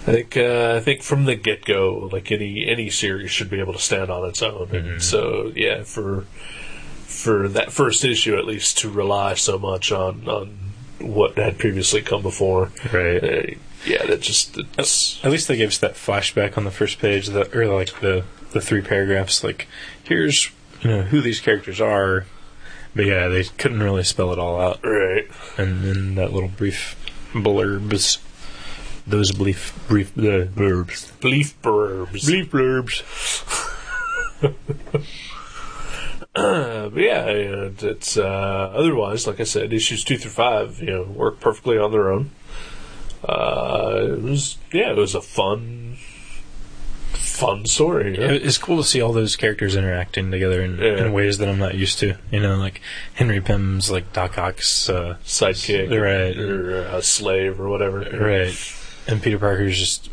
I think from the get-go, any series should be able to stand on its own. Mm-hmm. And so, for that first issue, at least, to rely so much on what had previously come before. Right. That just... At least they gave us that flashback on the first page, the 3 paragraphs, here's, who these characters are. But they couldn't really spell it all out. Right. And then that little brief blurbs. Those brief blurbs. Bleef blurbs. Bleef blurbs. It's otherwise, like I said, issues 2 through 5, work perfectly on their own. It was a fun story. Yeah? It's cool to see all those characters interacting together in ways that I'm not used to. Like Henry Pym's Doc Ock's sidekick, right, or a slave or whatever, right. And Peter Parker's just,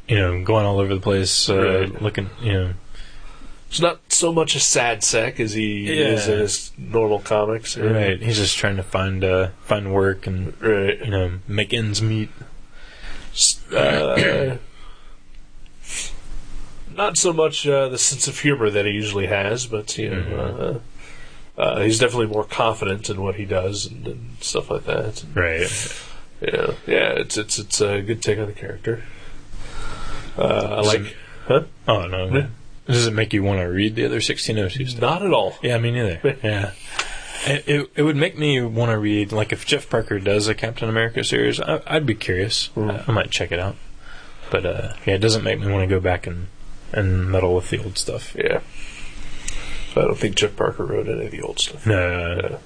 going all over the place, looking, It's not so much a sad sack as he is in his normal comics. Right. He's just trying to find work and, make ends meet. Not so much the sense of humor that he usually has, but, he's definitely more confident in what he does and stuff like that. Right. It's a good take on the character. I like... Huh? Oh, no. Yeah. Does it make you want to read the other 1602 stuff? Not at all. Yeah, me neither. Yeah. It would make me want to read, like, if Jeff Parker does a Captain America series, I'd be curious. I might check it out. But, yeah, it doesn't make me want to go back and meddle with the old stuff. Yeah. I don't think Jeff Parker wrote any of the old stuff. No.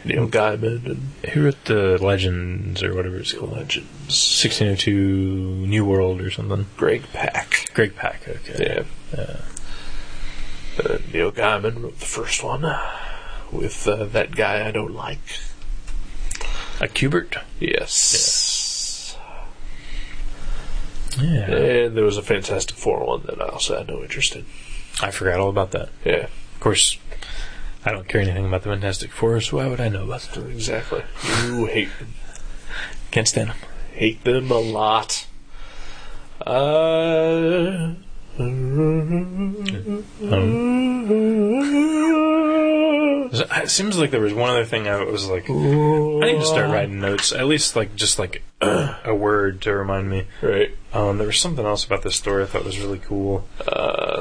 Neil Gaiman. And who wrote the Legends, or whatever it's called? Legends. 1602 New World or something. Greg Pak. Okay. Yeah. Neil Gaiman wrote the first one with that guy I don't like. A Kubert? Yes. Yeah. And there was a Fantastic Four one that I also had no interest in. I forgot all about that. Yeah. Of course, I don't care anything about the Fantastic Four, so why would I know about them? Exactly. You hate them. Can't stand them. Hate them a lot. It seems like there was one other thing I was like, I need to start writing notes, at least like just like a word to remind me. Right. There was something else about this story I thought was really cool.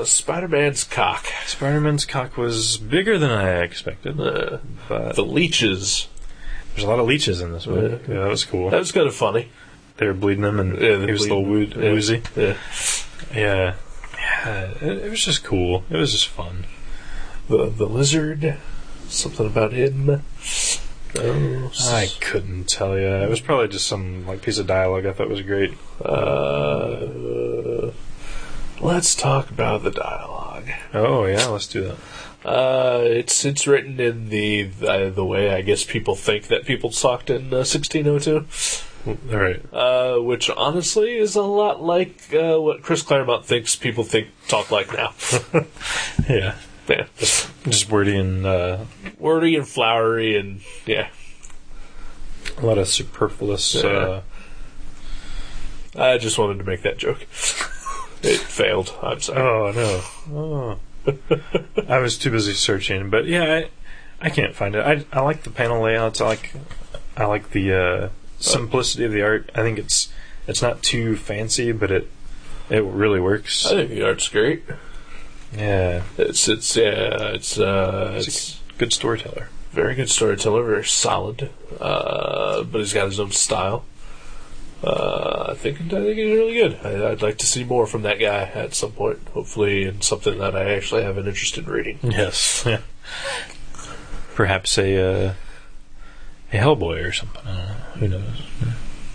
Spider-Man's cock. Spider-Man's cock was bigger than I expected. But the leeches. There's a lot of leeches in this book. Yeah, that was cool. That was kind of funny. They were bleeding him, and he was a little woozy. Yeah. It was just cool. It was just fun. The lizard. Something about him. I couldn't tell you. It was probably just some like piece of dialogue I thought was great. Let's talk about the dialogue. Oh yeah, let's do that. It's written in the way I guess people think that people talked in 1602. All right. Which honestly is a lot like what Chris Claremont thinks people talk like now. Yeah. Yeah. Just wordy and flowery and yeah. A lot of superfluous. I just wanted to make that joke. It failed. I'm sorry. Oh no. I was too busy searching, but yeah, I can't find it. I like the panel layouts. I like the simplicity of the art. I think it's not too fancy, but it really works. I think the art's great. Yeah, it's good storyteller. Very good storyteller, very solid. But he's got his own style. I think he's really good. I'd like to see more from that guy at some point. Hopefully, in something that I actually have an interest in reading. Yes, yeah. Perhaps a Hellboy or something. I don't know. Who knows?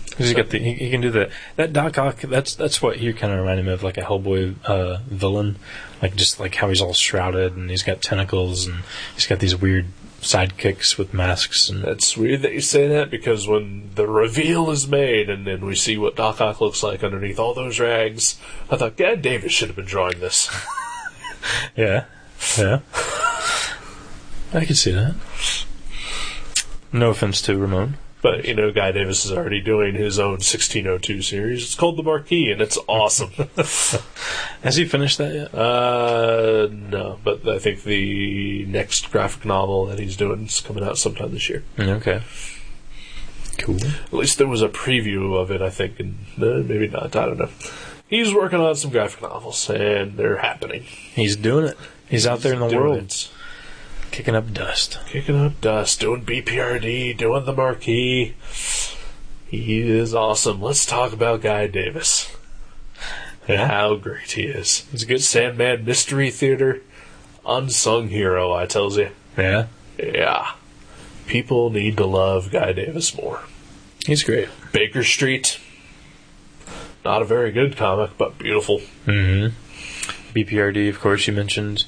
Because he can do that Doc Ock. That's what he kind of reminded me of, like a Hellboy villain, like just like how he's all shrouded and he's got tentacles and he's got these weird sidekicks with masks. And that's weird that you say that, because when the reveal is made and then we see what Doc Ock looks like underneath all those rags, I thought, God, Davis should have been drawing this. Yeah. I could see that. No offense to Ramon. But, Guy Davis is already doing his own 1602 series. It's called The Marquis, and it's awesome. Has he finished that yet? No, but I think the next graphic novel that he's doing is coming out sometime this year. Okay. Cool. At least there was a preview of it, I think, and maybe not, I don't know. He's working on some graphic novels, and they're happening. He's doing it. He's out there in the world. It. Kicking up dust, doing BPRD, doing The Marquis. He is awesome. Let's talk about Guy Davis. Yeah. How great he is. He's a good Sandman Mystery Theater unsung hero, I tells you. Yeah? Yeah. People need to love Guy Davis more. He's great. Baker Street. Not a very good comic, but beautiful. Mm-hmm. BPRD, of course, you mentioned.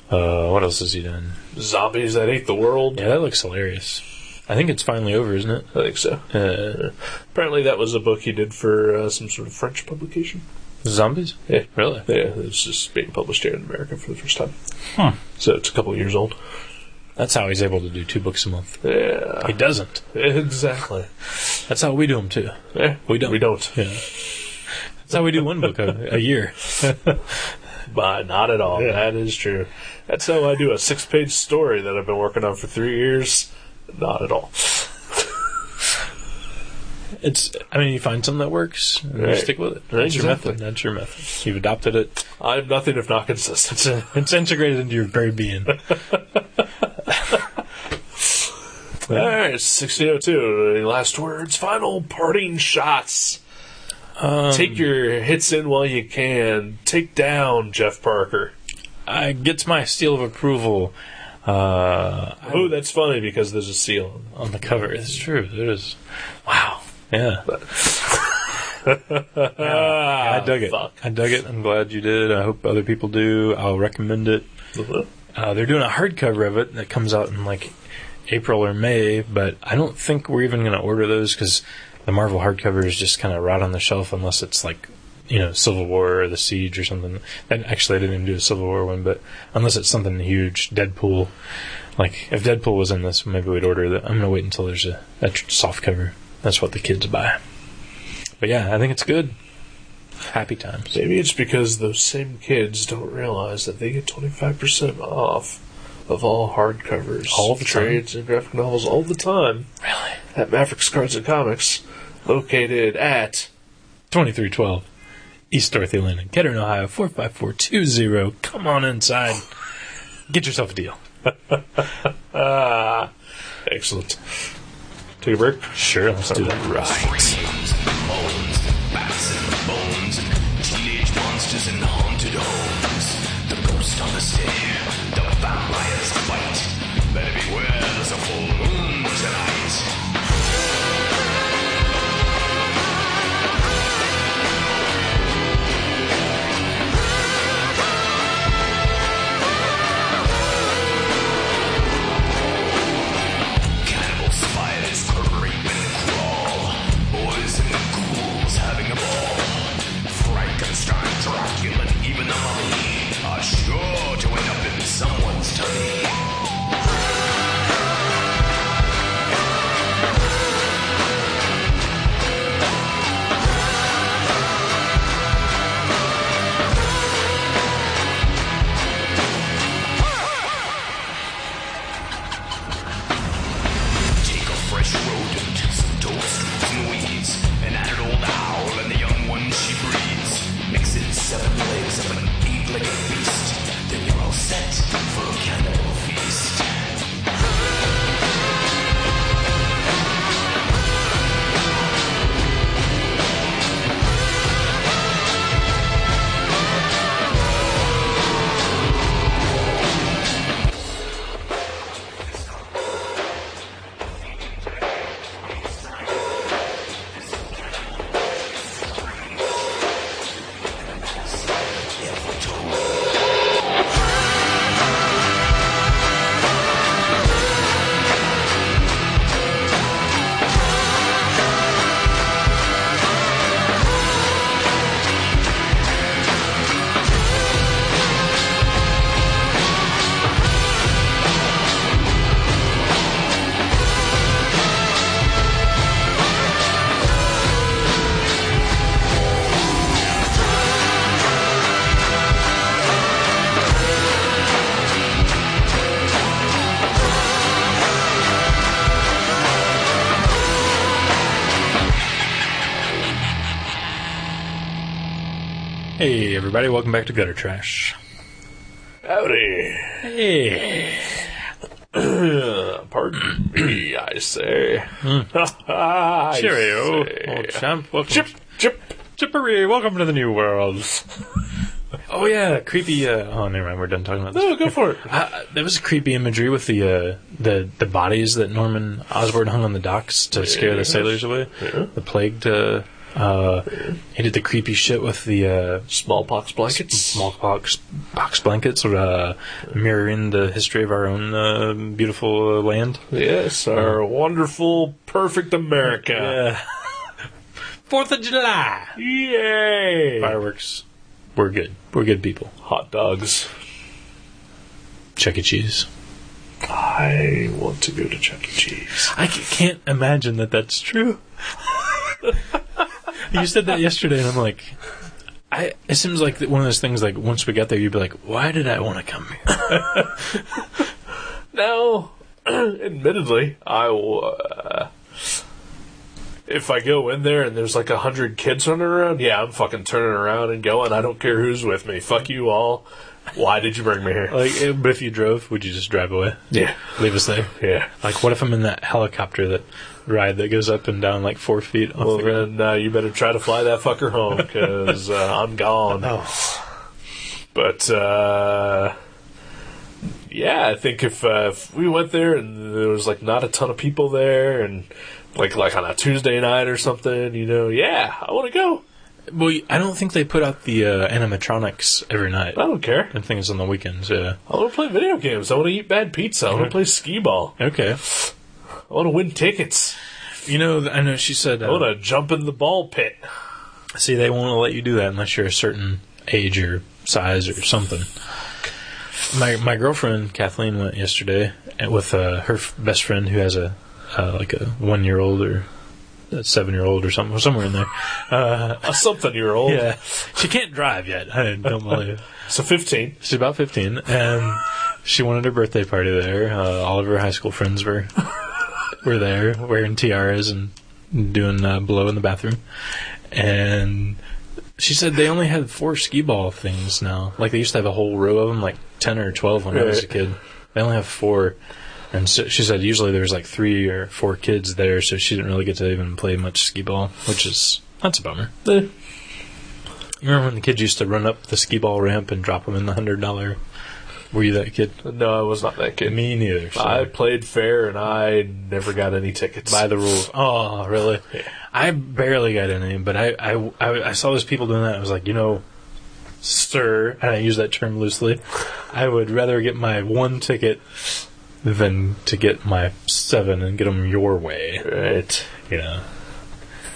What else has he done? Zombies That Ate the World. Yeah, that looks hilarious. I think it's finally over, isn't it? I think so. Apparently that was a book he did for some sort of French publication. Zombies? Yeah. Really? Yeah, it's just being published here in America for the first time. Huh. So it's a couple of years old. That's how he's able to do 2 books a month. Yeah. He doesn't. Exactly. That's how we do them, too. Yeah, we don't. Yeah. That's how we do 1 book a year. But not at all. Yeah. That is true. That's how I do a 6-page story that I've been working on for 3 years. Not at all. You find something that works, and you stick with it. That's your method. That's your method. You've adopted it. I'm nothing if not consistent. It's integrated into your very being. All right, 1602. Last words, final parting shots. Take your hits in while you can. Take down Jeff Parker. Gets my seal of approval. That's funny because there's a seal on the cover. It's true. There is. Wow. Yeah. I dug it. Fuck. I dug it. I'm glad you did. I hope other people do. I'll recommend it. They're doing a hardcover of it that comes out in like April or May, but I don't think we're even going to order those because the Marvel hardcovers just kind of rot on the shelf unless it's like, Civil War or The Siege or something. And actually, I didn't even do a Civil War one, but unless it's something huge, Deadpool. Like, if Deadpool was in this, maybe we'd order that. I'm going to wait until there's a soft cover. That's what the kids buy. But yeah, I think it's good. Happy times. Maybe it's because those same kids don't realize that they get 25% off of all hardcovers, all the trades, and graphic novels all the time. Really? At Mavericks Cards and Comics, located at 2312 East Dorothy Lane in Kettering, Ohio, 45420. Come on inside. Get yourself a deal. Excellent. Take a break? Sure, let's do that. Right. Bones, bats and bones, teenage monsters in haunted homes. The ghost on the stair, the vampires fight. Better beware, there's a full moon tonight. Cannibal spiders creep and crawl. Boys and ghouls having a ball. Frankenstein, Dracula, and even the mummy are sure to end up in someone's tummy. Take a fresh rodent, some toadstools and weeds, an adult old owl and the young one she breeds. Mix in 7 legs of an 8-legged beast, then you're all set for a cannibal feast. Hey, everybody, welcome back to Gutter Trash. Howdy. Hey. Pardon me, I say. I Cheerio, say. old champ. Welcome. Chip. Chippery, welcome to the new world. Oh, yeah, creepy. Oh, never mind, we're done talking about this. No, go for it. There was creepy imagery with the bodies that Norman Osborn hung on the docks to scare the sailors away. Yeah. The plague to... he did the creepy shit with the Smallpox blankets. smallpox box blankets, mirroring the history of our own beautiful land. Yes, our wonderful, perfect America. Yeah. 4th of July. Yay! Fireworks. We're good. We're good people. Hot dogs. Chuck E. Cheese. I want to go to Chuck E. Cheese. I can't imagine that that's true. You said that yesterday, and I'm like, it seems like one of those things, like, once we got there, you'd be like, why did I want to come here? Now, admittedly, if I go in there and there's like 100 kids running around, yeah, I'm fucking turning around and going. I don't care who's with me. Fuck you all. Why did you bring me here? But if you drove, would you just drive away? Yeah. Leave us there? Yeah. Like, what if I'm in that helicopter ride that goes up and down like 4 feet? Well, then you better try to fly that fucker home, because I'm gone. Oh. But, yeah, I think if we went there and there was, like, not a ton of people there and, like on a Tuesday night or something, yeah, I want to go. Well, I don't think they put out the animatronics every night. I don't care. I think it's on the weekends, yeah. I want to play video games. I want to eat bad pizza. I want to play skee-ball. Okay. I want to win tickets. I know she said... I want to jump in the ball pit. See, they won't let you do that unless you're a certain age or size or something. My girlfriend, Kathleen, went yesterday with her best friend who has a 1-year-old or a 7-year-old or something, somewhere in there. A something-year-old. Yeah. She can't drive yet. I don't believe it. So 15. She's about 15, and she wanted her birthday party there. All of her high school friends were there, wearing tiaras and doing blow in the bathroom. And she said they only had 4 skee-ball things now. Like, they used to have a whole row of them, like 10 or 12 when I was a kid. They only have 4. And so she said usually there was like 3 or 4 kids there, so she didn't really get to even play much skee-ball, that's a bummer. You remember when the kids used to run up the skee-ball ramp and drop them in the $100? Were you that kid? No, I was not that kid. Me neither. Sorry. I played fair, and I never got any tickets. By the rules. Oh, really? Yeah. I barely got any, but I saw those people doing that. I was like, sir, and I use that term loosely, I would rather get my 1 ticket than to get my 7 and get them your way. Right.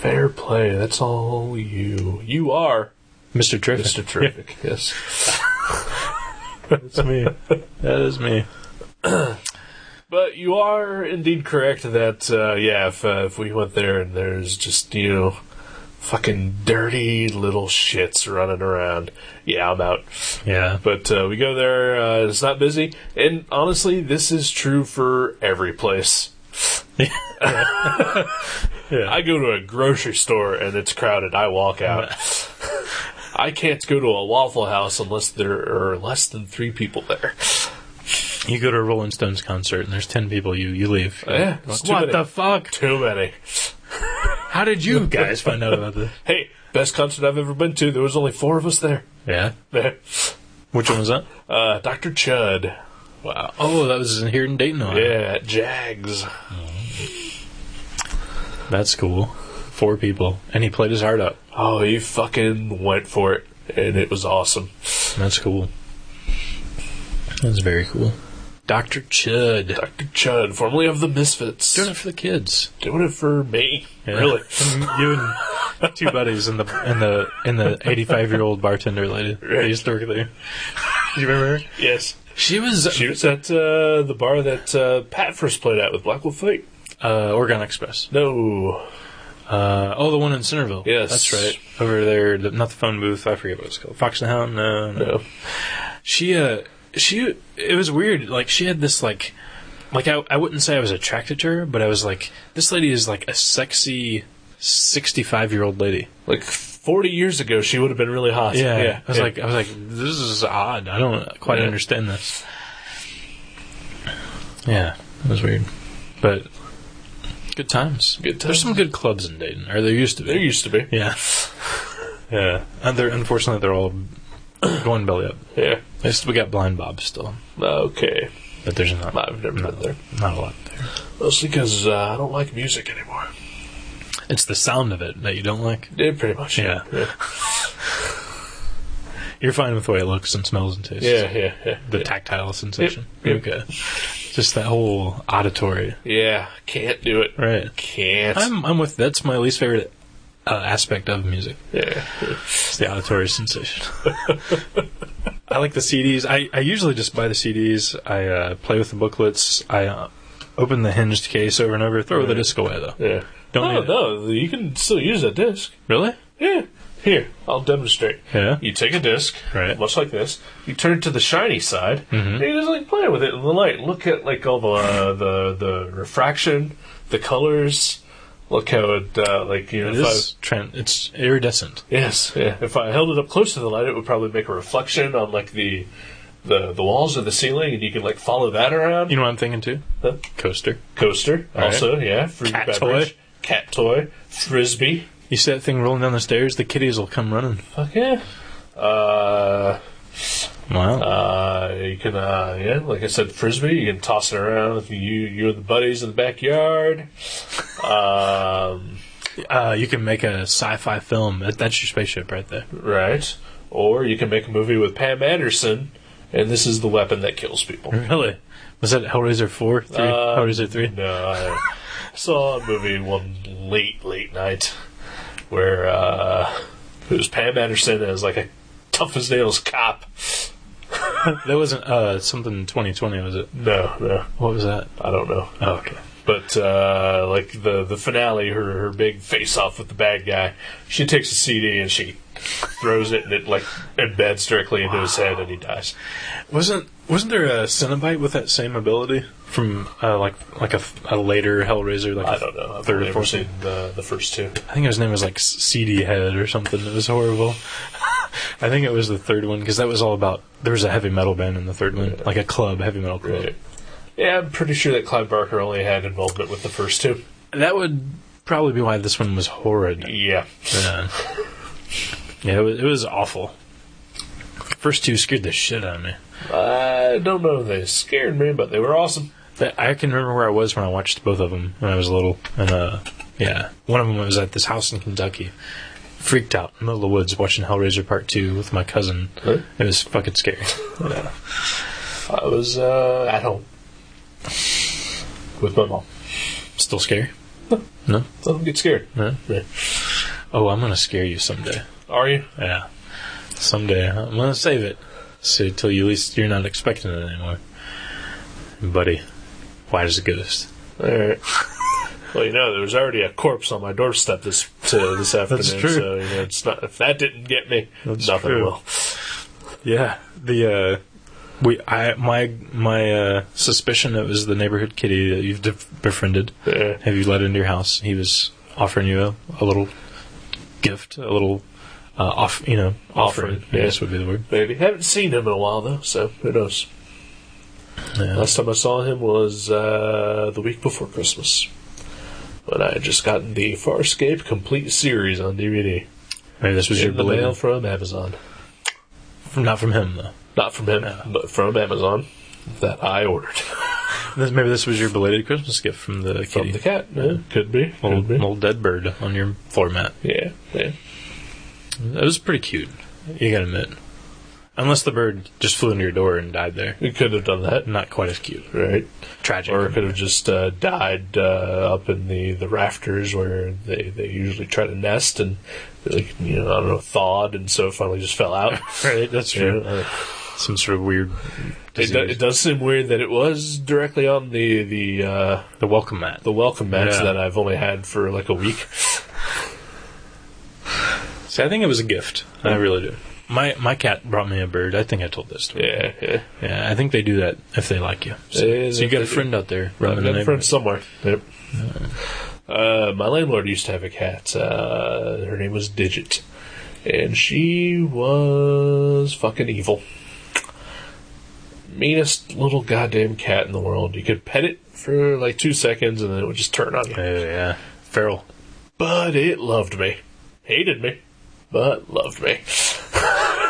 Fair play. That's all you. You are Mr. Terrific. Mr. Terrific, yes. That's me. That is me. But you are indeed correct that, if we went there and there's just, fucking dirty little shits running around, yeah, I'm out. Yeah. But we go there, it's not busy, and honestly, this is true for every place. Yeah. I go to a grocery store and it's crowded, I walk out. I can't go to a Waffle House unless there are less than 3 people there. You go to a Rolling Stones concert and there's 10 people, you leave. Yeah. What the fuck? Too many. How did you guys find out about this? Hey, best concert I've ever been to. There was only 4 of us there. Yeah? Which one was that? Dr. Chud. Wow. Oh, that was here in Dayton, Ohio. Yeah, at Jags. That's cool. 4 people. And he played his heart out. Oh, he fucking went for it. And it was awesome. That's cool. That's very cool. Dr. Chud. Dr. Chud, formerly of the Misfits. Doing it for the kids. Doing it for me. Yeah. Really. You and 2 buddies and the 85-year-old bartender lady. Right. They used to work there. Do you remember her? Yes. She was at the bar that Pat first played at with Black Wolf Fight. Oregon Express. No. The one in Centerville. Yes. That's right. Over there, not the phone booth. I forget what it's called. Fox and Hound? No. It was weird. Like, she had this, I wouldn't say I was attracted to her, but I was like, this lady is like a sexy 65-year-old lady. Like 40 years ago, she would have been really hot. Yeah. I was like, this is odd. I don't quite understand this. Yeah, it was weird. But good times. There's some good clubs in Dayton, or there used to be. There used to be. Yeah. Yeah. And unfortunately, they're all going belly up. Yeah. We got Blind Bob still. Okay. But there's not. I've never been there. Not a lot there. Mostly because I don't like music anymore. It's the sound of it that you don't like? Yeah, pretty much. Yeah. You're fine with the way it looks and smells and tastes. Yeah. The tactile sensation. Yep. Okay. Just that whole auditory. Yeah. Can't do it. Right. Can't. I'm with. That's my least favorite aspect of music. Yeah. It's the auditory sensation. I like the CDs. I usually just buy the CDs. I play with the booklets. I open the hinged case over and over. Throw the disc away, though. Yeah. No, you can still use that disc. Really? Yeah. Here, I'll demonstrate. Yeah. You take a disc, right, much like this. You turn it to the shiny side, and you just play with it in the light. Look at all the refraction, the colors, look how it, like, you know, it's iridescent. Yes, yeah. If I held it up close to the light, it would probably make a reflection on, like, the walls or the ceiling, and you can, like, follow that around. You know what I'm thinking, too? Huh? Coaster. Also, right. yeah. Fruit Cat beverage. toy. Cat toy. Frisbee. You see that thing rolling down the stairs, the kitties will come running. Fuck yeah. Wow. You can, yeah, like I said, Frisbee, you can toss it around with you and the buddies in the backyard. You can make a sci-fi film. That's your spaceship right there. Right. Or you can make a movie with Pam Anderson, and this is the weapon that kills people. Really? Was that Hellraiser 4? 3? Hellraiser 3? No, I saw a movie one late night where it was Pam Anderson as like a tough-as-nails cop. That wasn't something 2020, was it? No. What was that? I don't know. Oh, okay. But, like, the finale, her big face-off with the bad guy, she takes a CD and she throws it, and it, like, embeds directly into his head, and he dies. Wasn't there a Cenobite with that same ability from, like a later Hellraiser? Like I don't know. I've third or never fourth? seen the first two. I think his name was, like, CD Head or something. It was horrible. I think it was the third one, because that was all about... There was a heavy metal band in the third one, like a club, heavy metal club. Right. Yeah, I'm pretty sure that Clive Barker only had involvement with the first two. That would probably be why this one was horrid. Yeah. Yeah, it was awful. First two scared the shit out of me. I don't know if they scared me, but they were awesome. I can remember where I was when I watched both of them when I was little. And, yeah, one of them was at this house in Kentucky. Freaked out in the middle of the woods watching Hellraiser Part 2 with my cousin. Huh? It was fucking scary. Yeah. I was at home with my mom. Still scary? No? I don't get scared. No? Yeah. Oh, I'm going to scare you someday. Are you? Yeah. Someday. I'm going to save it. So till you at least you're not expecting it anymore. Buddy, white as a ghost. Alright. Well, you know, there was already a corpse on my doorstep this afternoon. That's true. So, you know, it's not, if that didn't get me, That's nothing true. will. Yeah. My suspicion it was the neighborhood kitty that you've befriended. Yeah. Have you let into your house? He was offering you a little gift, a little offering. Offering, I yeah. guess would be the word. Maybe. Haven't seen him in a while, though, so who knows. Yeah. Last time I saw him was the week before Christmas, when I had just gotten the Farscape Complete series on DVD. Maybe this was your in the mail belated. from Amazon. Not from him though. Not from him, but from Amazon that I ordered. Maybe this was your belated Christmas gift from the kitty. From the cat. Yeah, could be. Could be. Old dead bird on your floor mat. Yeah. It was pretty cute. You gotta admit. Unless the bird just flew into your door and died there. We could have done that. Not quite as cute. Right. Tragic. Or it could have just died up in the rafters where they usually try to nest, and like, I don't know, thawed, and so it finally just fell out. Right, that's true. Some sort of weird disease. It does seem weird that it was directly on the welcome mat. The welcome mats Yeah. that I've only had for like a week. See, I think it was a gift. I really do. My cat brought me a bird. I think I told this story. Yeah. Yeah, I think they do that if they like you. So you got a friend out there running I've the got a friend neighborhood. somewhere. Yep. My landlord used to have a cat. Her name was Digit. And she was fucking evil. Meanest little goddamn cat in the world. You could pet it for like 2 seconds and then it would just turn on you. Yeah. Feral. But it loved me. Hated me. But loved me.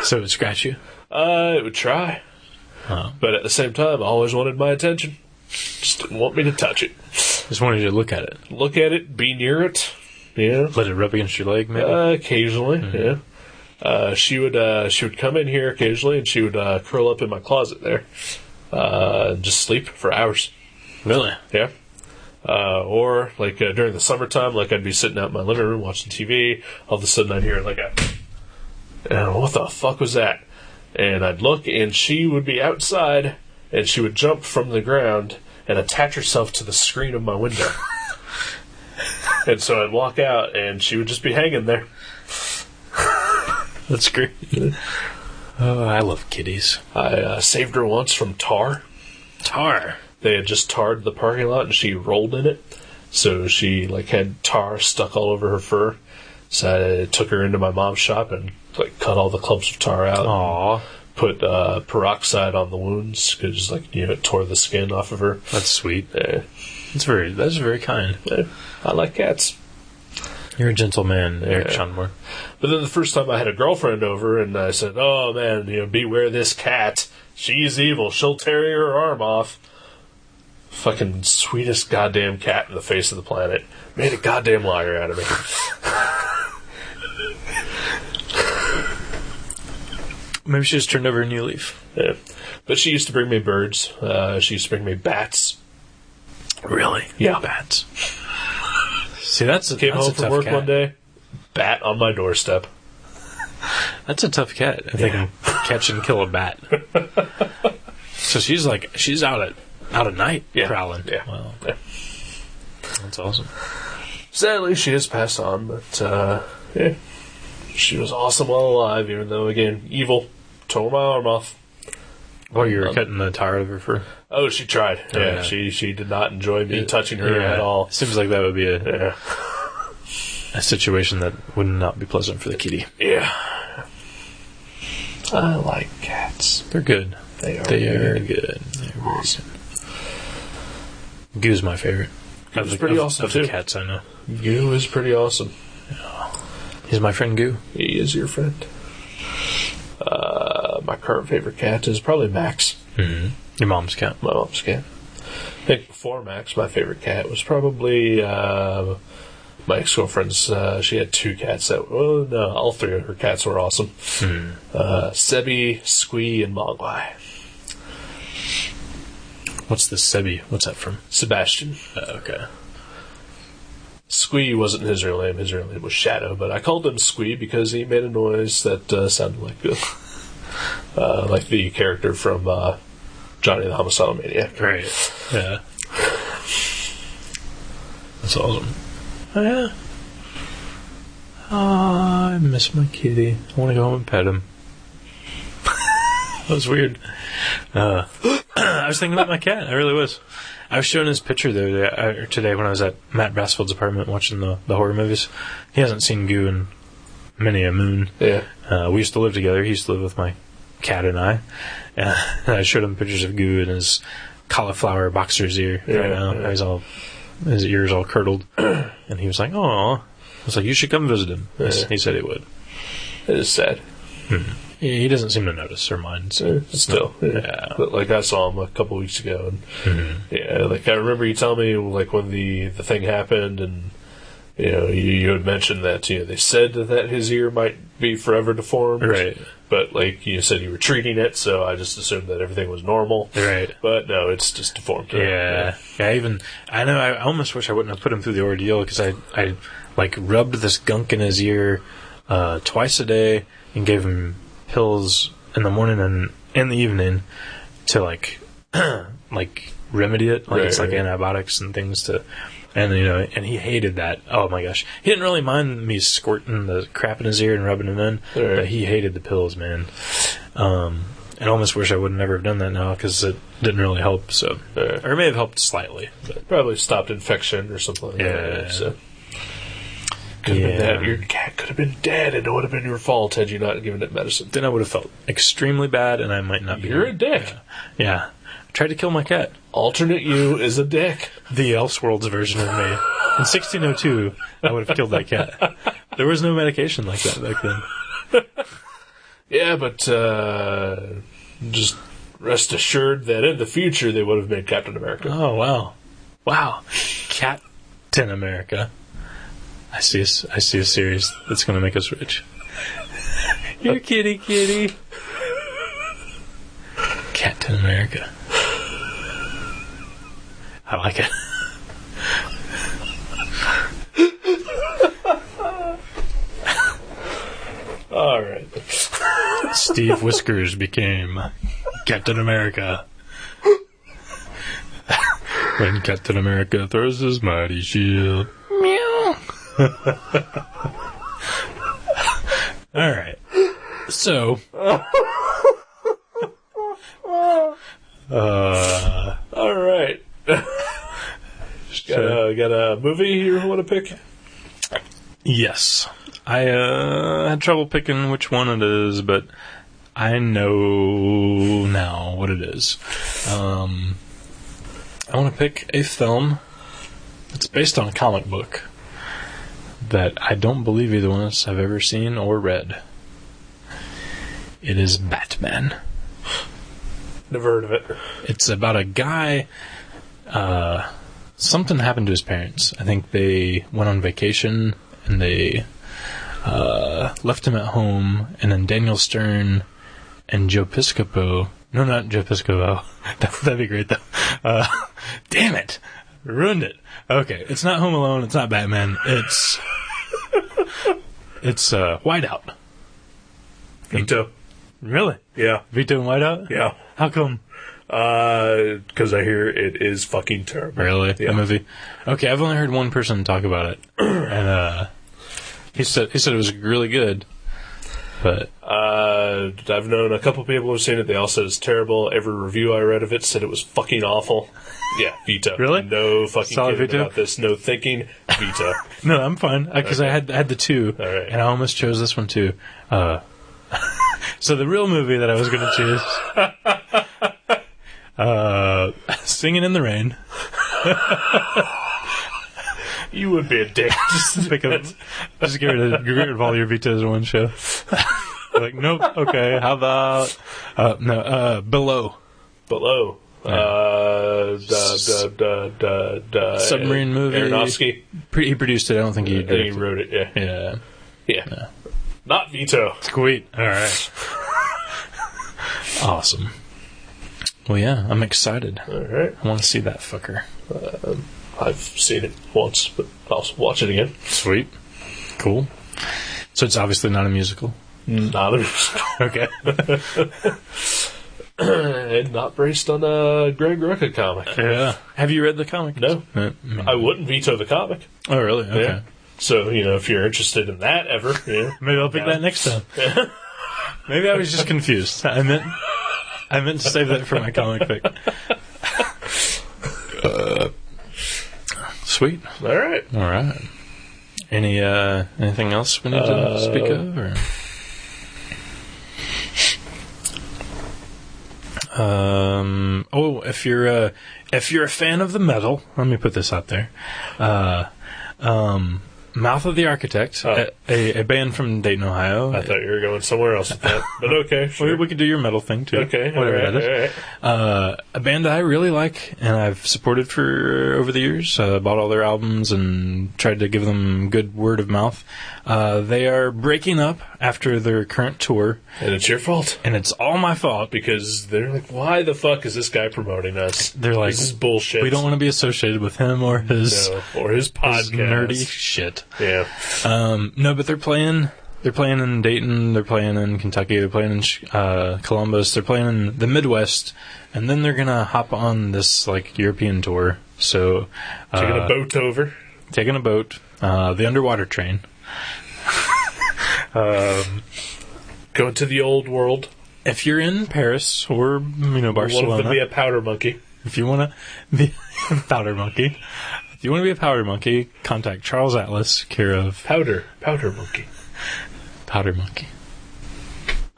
So it would scratch you? It would try. Oh. But at the same time, I always wanted my attention. Just didn't want me to touch it. Just wanted you to look at it. Look at it, be near it. Yeah. Let it rub against your leg, maybe? Occasionally, yeah. She would come in here occasionally, and she would curl up in my closet there, and just sleep for hours. Really? Yeah. Or like during the summertime, like I'd be sitting out in my living room watching TV. All of a sudden, I'd hear like what the fuck was that? And I'd look, and she would be outside, and she would jump from the ground and attach herself to the screen of my window. And so I'd walk out, and she would just be hanging there. That's great. Oh, I love kitties. I saved her once from tar. Tar? They had just tarred the parking lot, and she rolled in it. So she like had tar stuck all over her fur. So I took her into my mom's shop and like cut all the clumps of tar out. Aw. Put peroxide on the wounds because like it tore the skin off of her. That's sweet. Yeah. That's very kind. Yeah. I like cats. You're a gentle man, Eric Schonmore. But then the first time I had a girlfriend over, and I said, "Oh man, beware this cat. She's evil. She'll tear your arm off." Fucking sweetest goddamn cat in the face of the planet. Made a goddamn liar out of me. Maybe she just turned over a new leaf. Yeah. But she used to bring me birds. She used to bring me bats. Really? Yeah. Bats. See, that's a home from tough work cat. one day, bat on my doorstep. That's a tough cat if they can catch and kill a bat. So she's out at night prowling. Yeah. Wow. Yeah. That's awesome. Sadly, she has passed on, but yeah, she was awesome while alive. Even though, again, evil. Tore my arm off. While you were cutting the tar over for. Oh, she tried. Oh, Yeah, yeah. she did not enjoy me touching her at all. Seems like that would be Yeah. a situation that would not be pleasant for the kitty. Yeah. I like cats. They're good. They are good. They're very good. Goo's my favorite. Goo's pretty awesome, of the too. cats I know. Goo is pretty awesome. He's my friend Goo. He is your friend. My current favorite cat is probably Max. Mm-hmm. Your mom's cat. My mom's cat. I think before Max, my favorite cat was probably my ex-girlfriend's. She had two cats all three of her cats were awesome. Sebi, Squee, and Mogwai. What's the Sebi? What's that from? Sebastian. Okay. Squee wasn't his real name. His real name was Shadow, but I called him Squee because he made a noise that sounded like the character from Johnny the Homicidal Maniac. Right. Yeah. That's awesome. Oh, yeah. Oh, I miss my kitty. I want to go home and pet him. That was weird. I was thinking about my cat. I really was. I was showing his picture today when I was at Matt Brassfield's apartment watching the horror movies. He hasn't seen Goo in many a moon. Yeah. We used to live together. He used to live with my cat and I. And I showed him pictures of Goo in his cauliflower boxer's ear right now. Yeah. His ear's all curdled. And he was like, "Aw." I was like, "You should come visit him." Yeah. He said he would. It is sad. He doesn't seem to notice or mind. So Still. Yeah. But like I saw him a couple weeks ago, and I remember you telling me like when the thing happened, and you had mentioned that they said that his ear might be forever deformed, Right. But like you said, you were treating it, so I just assumed that everything was normal, Right. But no, it's just deformed. Yeah. I know. I almost wish I wouldn't have put him through the ordeal because I like rubbed this gunk in his ear twice a day and gave him pills in the morning and in the evening to like remedy it. Like it's like antibiotics and things to. And and he hated that. Oh my gosh, he didn't really mind me squirting the crap in his ear and rubbing it in, but he hated the pills, man. I almost wish I would never have done that now because it didn't really help. So, or it may have helped slightly, but Probably stopped infection or something like that. So. Could have been that. Your cat could have been dead, and it would have been your fault had you not given it medicine. then I would have felt extremely bad, and I might not be. You're a dick. Yeah. I tried to kill my cat. Alternate you is a dick. The Elseworlds version of me. In 1602, I would have killed that cat. There was no medication like that back then. Yeah, but just rest assured that in the future they would have made Captain America. Oh, wow. Wow. Captain America. I see a series that's going to make us rich. You're kitty. Captain America. I like it. All right. Steve Whiskers became Captain America. When Captain America throws his mighty shield. Meow. Alright. So. All right. Just gotta got a movie you want to pick? Yes. I had trouble picking which one it is, but I know now what it is. I want to pick a film that's based on a comic book that I don't believe either one of us have ever seen or read. It is Batman. Never heard of it. It's about a guy. Something happened to his parents. I think they went on vacation and they left him at home. And then Daniel Stern and Joe Piscopo. No, not Joe Piscopo. That'd be great though. Damn it, ruined it. Okay, it's not Home Alone. It's not Batman. It's Whiteout. Vito. Really? Yeah. Vito and Whiteout? Yeah. How come? Because I hear it is fucking terrible. Really? Yeah. The movie? Okay, I've only heard one person talk about it, and he said it was really good. But I've known a couple people who've seen it. They all said it's terrible. Every review I read of it said it was fucking awful. Yeah, Vito. Really? No fucking Solid kidding Vito? about this. No thinking. Vito. no, I'm fine because Okay. I had the two, All right. and I almost chose this one too. So the real movie that I was going to choose, Singing in the Rain. You would be a dick. Just get rid of all your vetoes in one show. Like, nope. Okay, how about Below? Below. Submarine movie. Aronofsky. He produced it. I don't think he He directed it. wrote it. Yeah. Yeah. Not Vito. Sweet. All right. Awesome. Well, yeah, I'm excited. All right. I want to see that fucker. I've seen it once, but I'll watch it again. Sweet. Cool. So it's obviously not a musical. Not a musical. Okay. And not based on a Greg Rucka comic. Yeah. Have you read the comic? No. I wouldn't veto the comic. Oh, really? Okay. Yeah. So, if you're interested in that ever, Maybe I'll pick that next time. Maybe I was just confused. I meant to save that for my comic pick. Sweet. All right. All right. Anything else we need to speak of? Or? If you're a fan of the metal, let me put this out there. Mouth of the Architect, a band from Dayton, Ohio. I thought you were going somewhere else with that, but okay, sure. We could do your metal thing too. Okay, whatever all right, that is. A band that I really like and I've supported for over the years. Bought all their albums and tried to give them good word of mouth. They are breaking up after their current tour, And it's your fault. and it's all my fault. Because they're like, why the fuck is this guy promoting us? They're like, this is bullshit. we don't want to be associated with him or his, or his podcast. his nerdy shit. Yeah. No, but they're playing in Dayton, they're playing in Kentucky, they're playing in Columbus, they're playing in the Midwest, and then they're gonna hop on this European tour. So Taking a boat over. taking a boat, the underwater train. Going to the old world. If you're in Paris or One of Barcelona, them be a powder monkey. if you want to be a powder monkey, if you want to be a powder monkey, contact Charles Atlas, care of Powder monkey. Powder Monkey.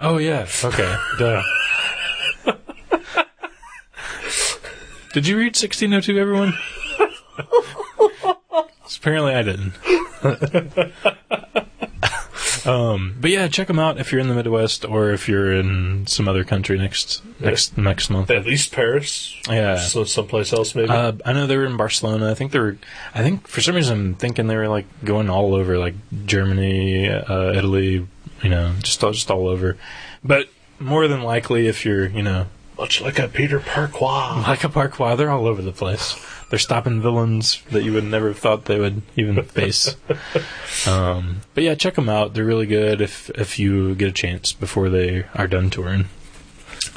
Oh yeah, okay, duh. Did you read 1602, everyone? Apparently I didn't. But yeah, check them out if you're in the Midwest or if you're in some other country next month. At least Paris. Yeah. So someplace else, maybe. I know they were in Barcelona. I think for some reason I'm thinking they were going all over, Germany, Italy, just all over. But more than likely, if you're, Much like a Peter Parquois. like a Parquois, they're all over the place. They're stopping villains that you would never have thought they would even face. But yeah, check them out. They're really good if you get a chance before they are done touring.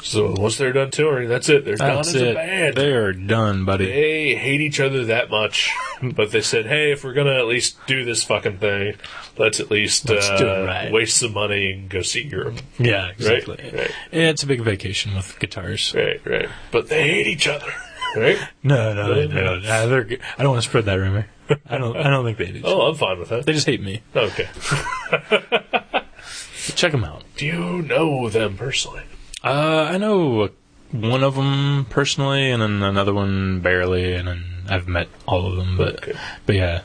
So once they're done touring, that's it. They're done That's as a it. band. They are done, buddy. They hate each other that much. But they said, hey, if we're going to at least do this fucking thing, let's at least do it right. waste some money and go see Europe. Yeah, exactly. Right. Yeah, it's a big vacation with guitars. Right. But they hate each other. right? No. They're good. I don't want to spread that rumor. I don't think they do. Oh, I'm fine with that. They just hate me. Okay. Check them out. Do you know them personally? I know one of them personally, and then another one barely, and then I've met all of them. But yeah.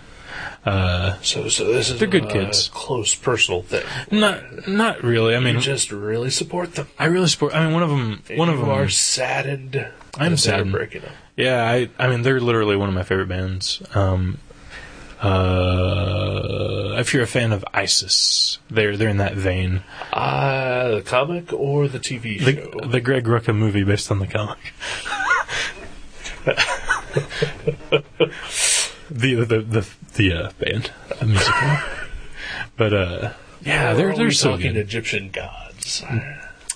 So this is they're good kids. A close personal thing. Not really. I mean, you just really support them. I really support. I mean, one of them are saddened. I'm saddened. They're breaking up. Yeah, I mean, they're literally one of my favorite bands. If you're a fan of ISIS, they're in that vein. The comic or the TV show? The Greg Rucka movie based on the comic. the band, musical. But yeah, they're so talking good. Egyptian gods.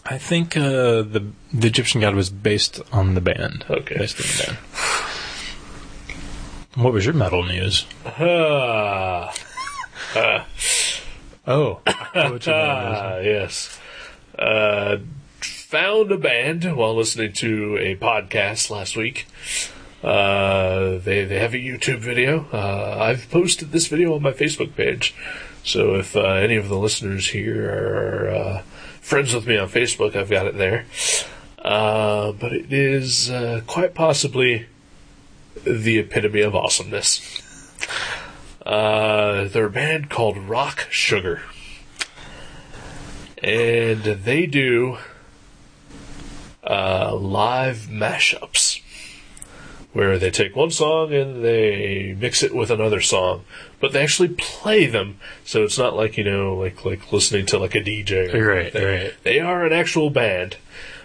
I think the Egyptian god was based on the band. Okay. Based on the band. What was your metal news? Oh. Yes. Found a band while listening to a podcast last week. They have a YouTube video. I've posted this video on my Facebook page. So if any of the listeners here are friends with me on Facebook, I've got it there. But it is quite possibly the epitome of awesomeness. They're a band called Rock Sugar. And they do live mashups where they take one song and they mix it with another song, but they actually play them, so it's not like, like listening to like a DJ. Right. They are an actual band.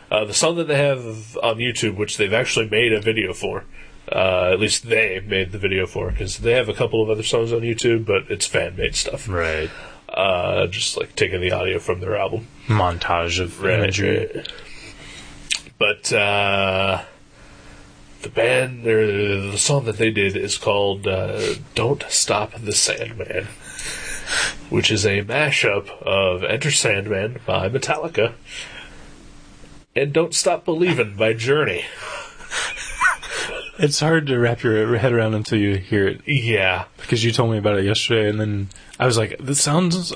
The song that they have on YouTube, which they've actually made a video for, at least they made the video for, because they have a couple of other songs on YouTube, but it's fan-made stuff. Right. Just like taking the audio from their album. Montage of imagery. Right. But the band, or the song that they did is called Don't Stop the Sandman, which is a mashup of Enter Sandman by Metallica and Don't Stop Believin' by Journey. It's hard to wrap your head around until you hear it. Yeah. Because you told me about it yesterday, and then I was like, this sounds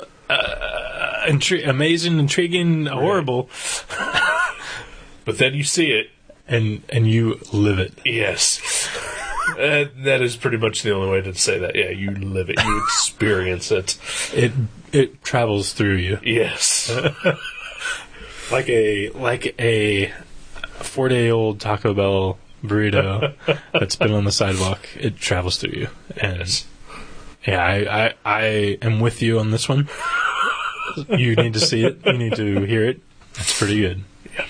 amazing, intriguing, horrible. But then you see it. And you live it. Yes. That is pretty much the only way to say that. Yeah, you live it. You experience it. It travels through you. Yes. like a 4-day-old Taco Bell burrito that's been on the sidewalk. It travels through you. And yeah, I am with you on this one. You need to see it. You need to hear it. It's pretty good. Yeah.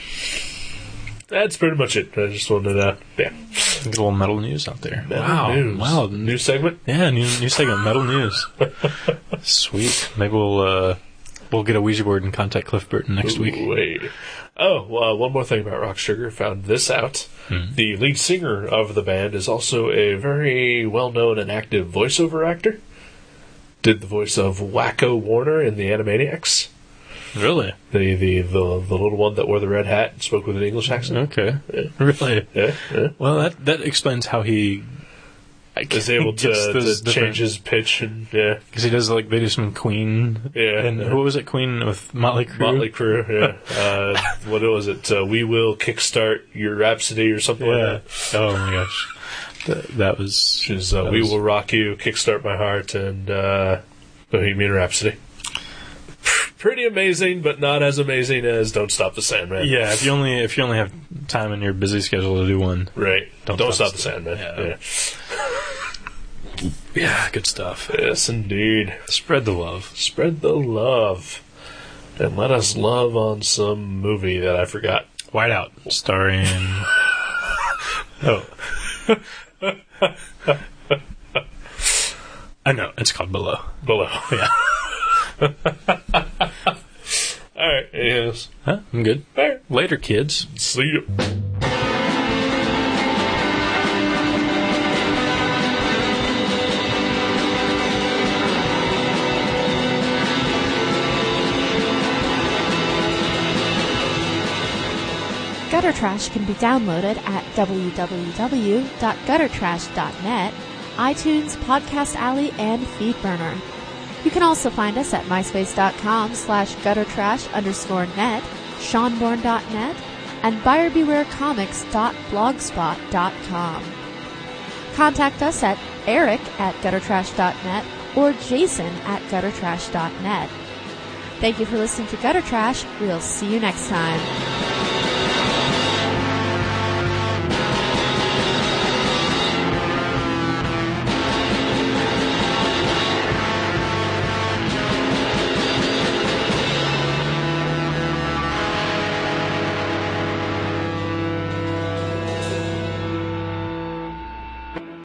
That's pretty much it. I just wanted to, get a little metal news out there. Metal news. Wow. New segment? Yeah, new segment, metal news. Sweet. Maybe we'll get a Ouija board and contact Cliff Burton next week. Wait. Oh, one more thing about Rock Sugar. Found this out. The lead singer of the band is also a very well-known and active voiceover actor. Did the voice of Wacko Warner in the Animaniacs. Really? The little one that wore the red hat and spoke with an English accent. Okay. Yeah. Really? Yeah. Well, that explains how he is able to change his pitch, and because he does they do some Queen. Yeah. And what was it? Queen with Motley Crue. Motley Crue. Yeah. What was it? We will kickstart your Rhapsody or something like that. Oh my gosh. That was. We will rock you, kickstart my heart, and Bohemian Rhapsody. Pretty amazing, but not as amazing as Don't Stop the Sandman. Yeah, if you only have time in your busy schedule to do one, right? Don't Stop the Sandman. Yeah, good stuff. Yes, indeed. Spread the love. Spread the love, and let us love on some movie that I forgot. Whiteout, starring. I know it's called Below. Yeah. Alright, yes. Huh? I'm good. All right. Later, kids. See you. Got Gutter Trash can be downloaded at www.guttertrash.net, iTunes, Podcast Alley, and Feedburner. You can also find us at myspace.com/guttertrash_net, seanborn.net, and buyerbewarecomics.blogspot.com. Contact us at eric@guttertrash.net or jason@guttertrash.net. Thank you for listening to Gutter Trash. We'll see you next time.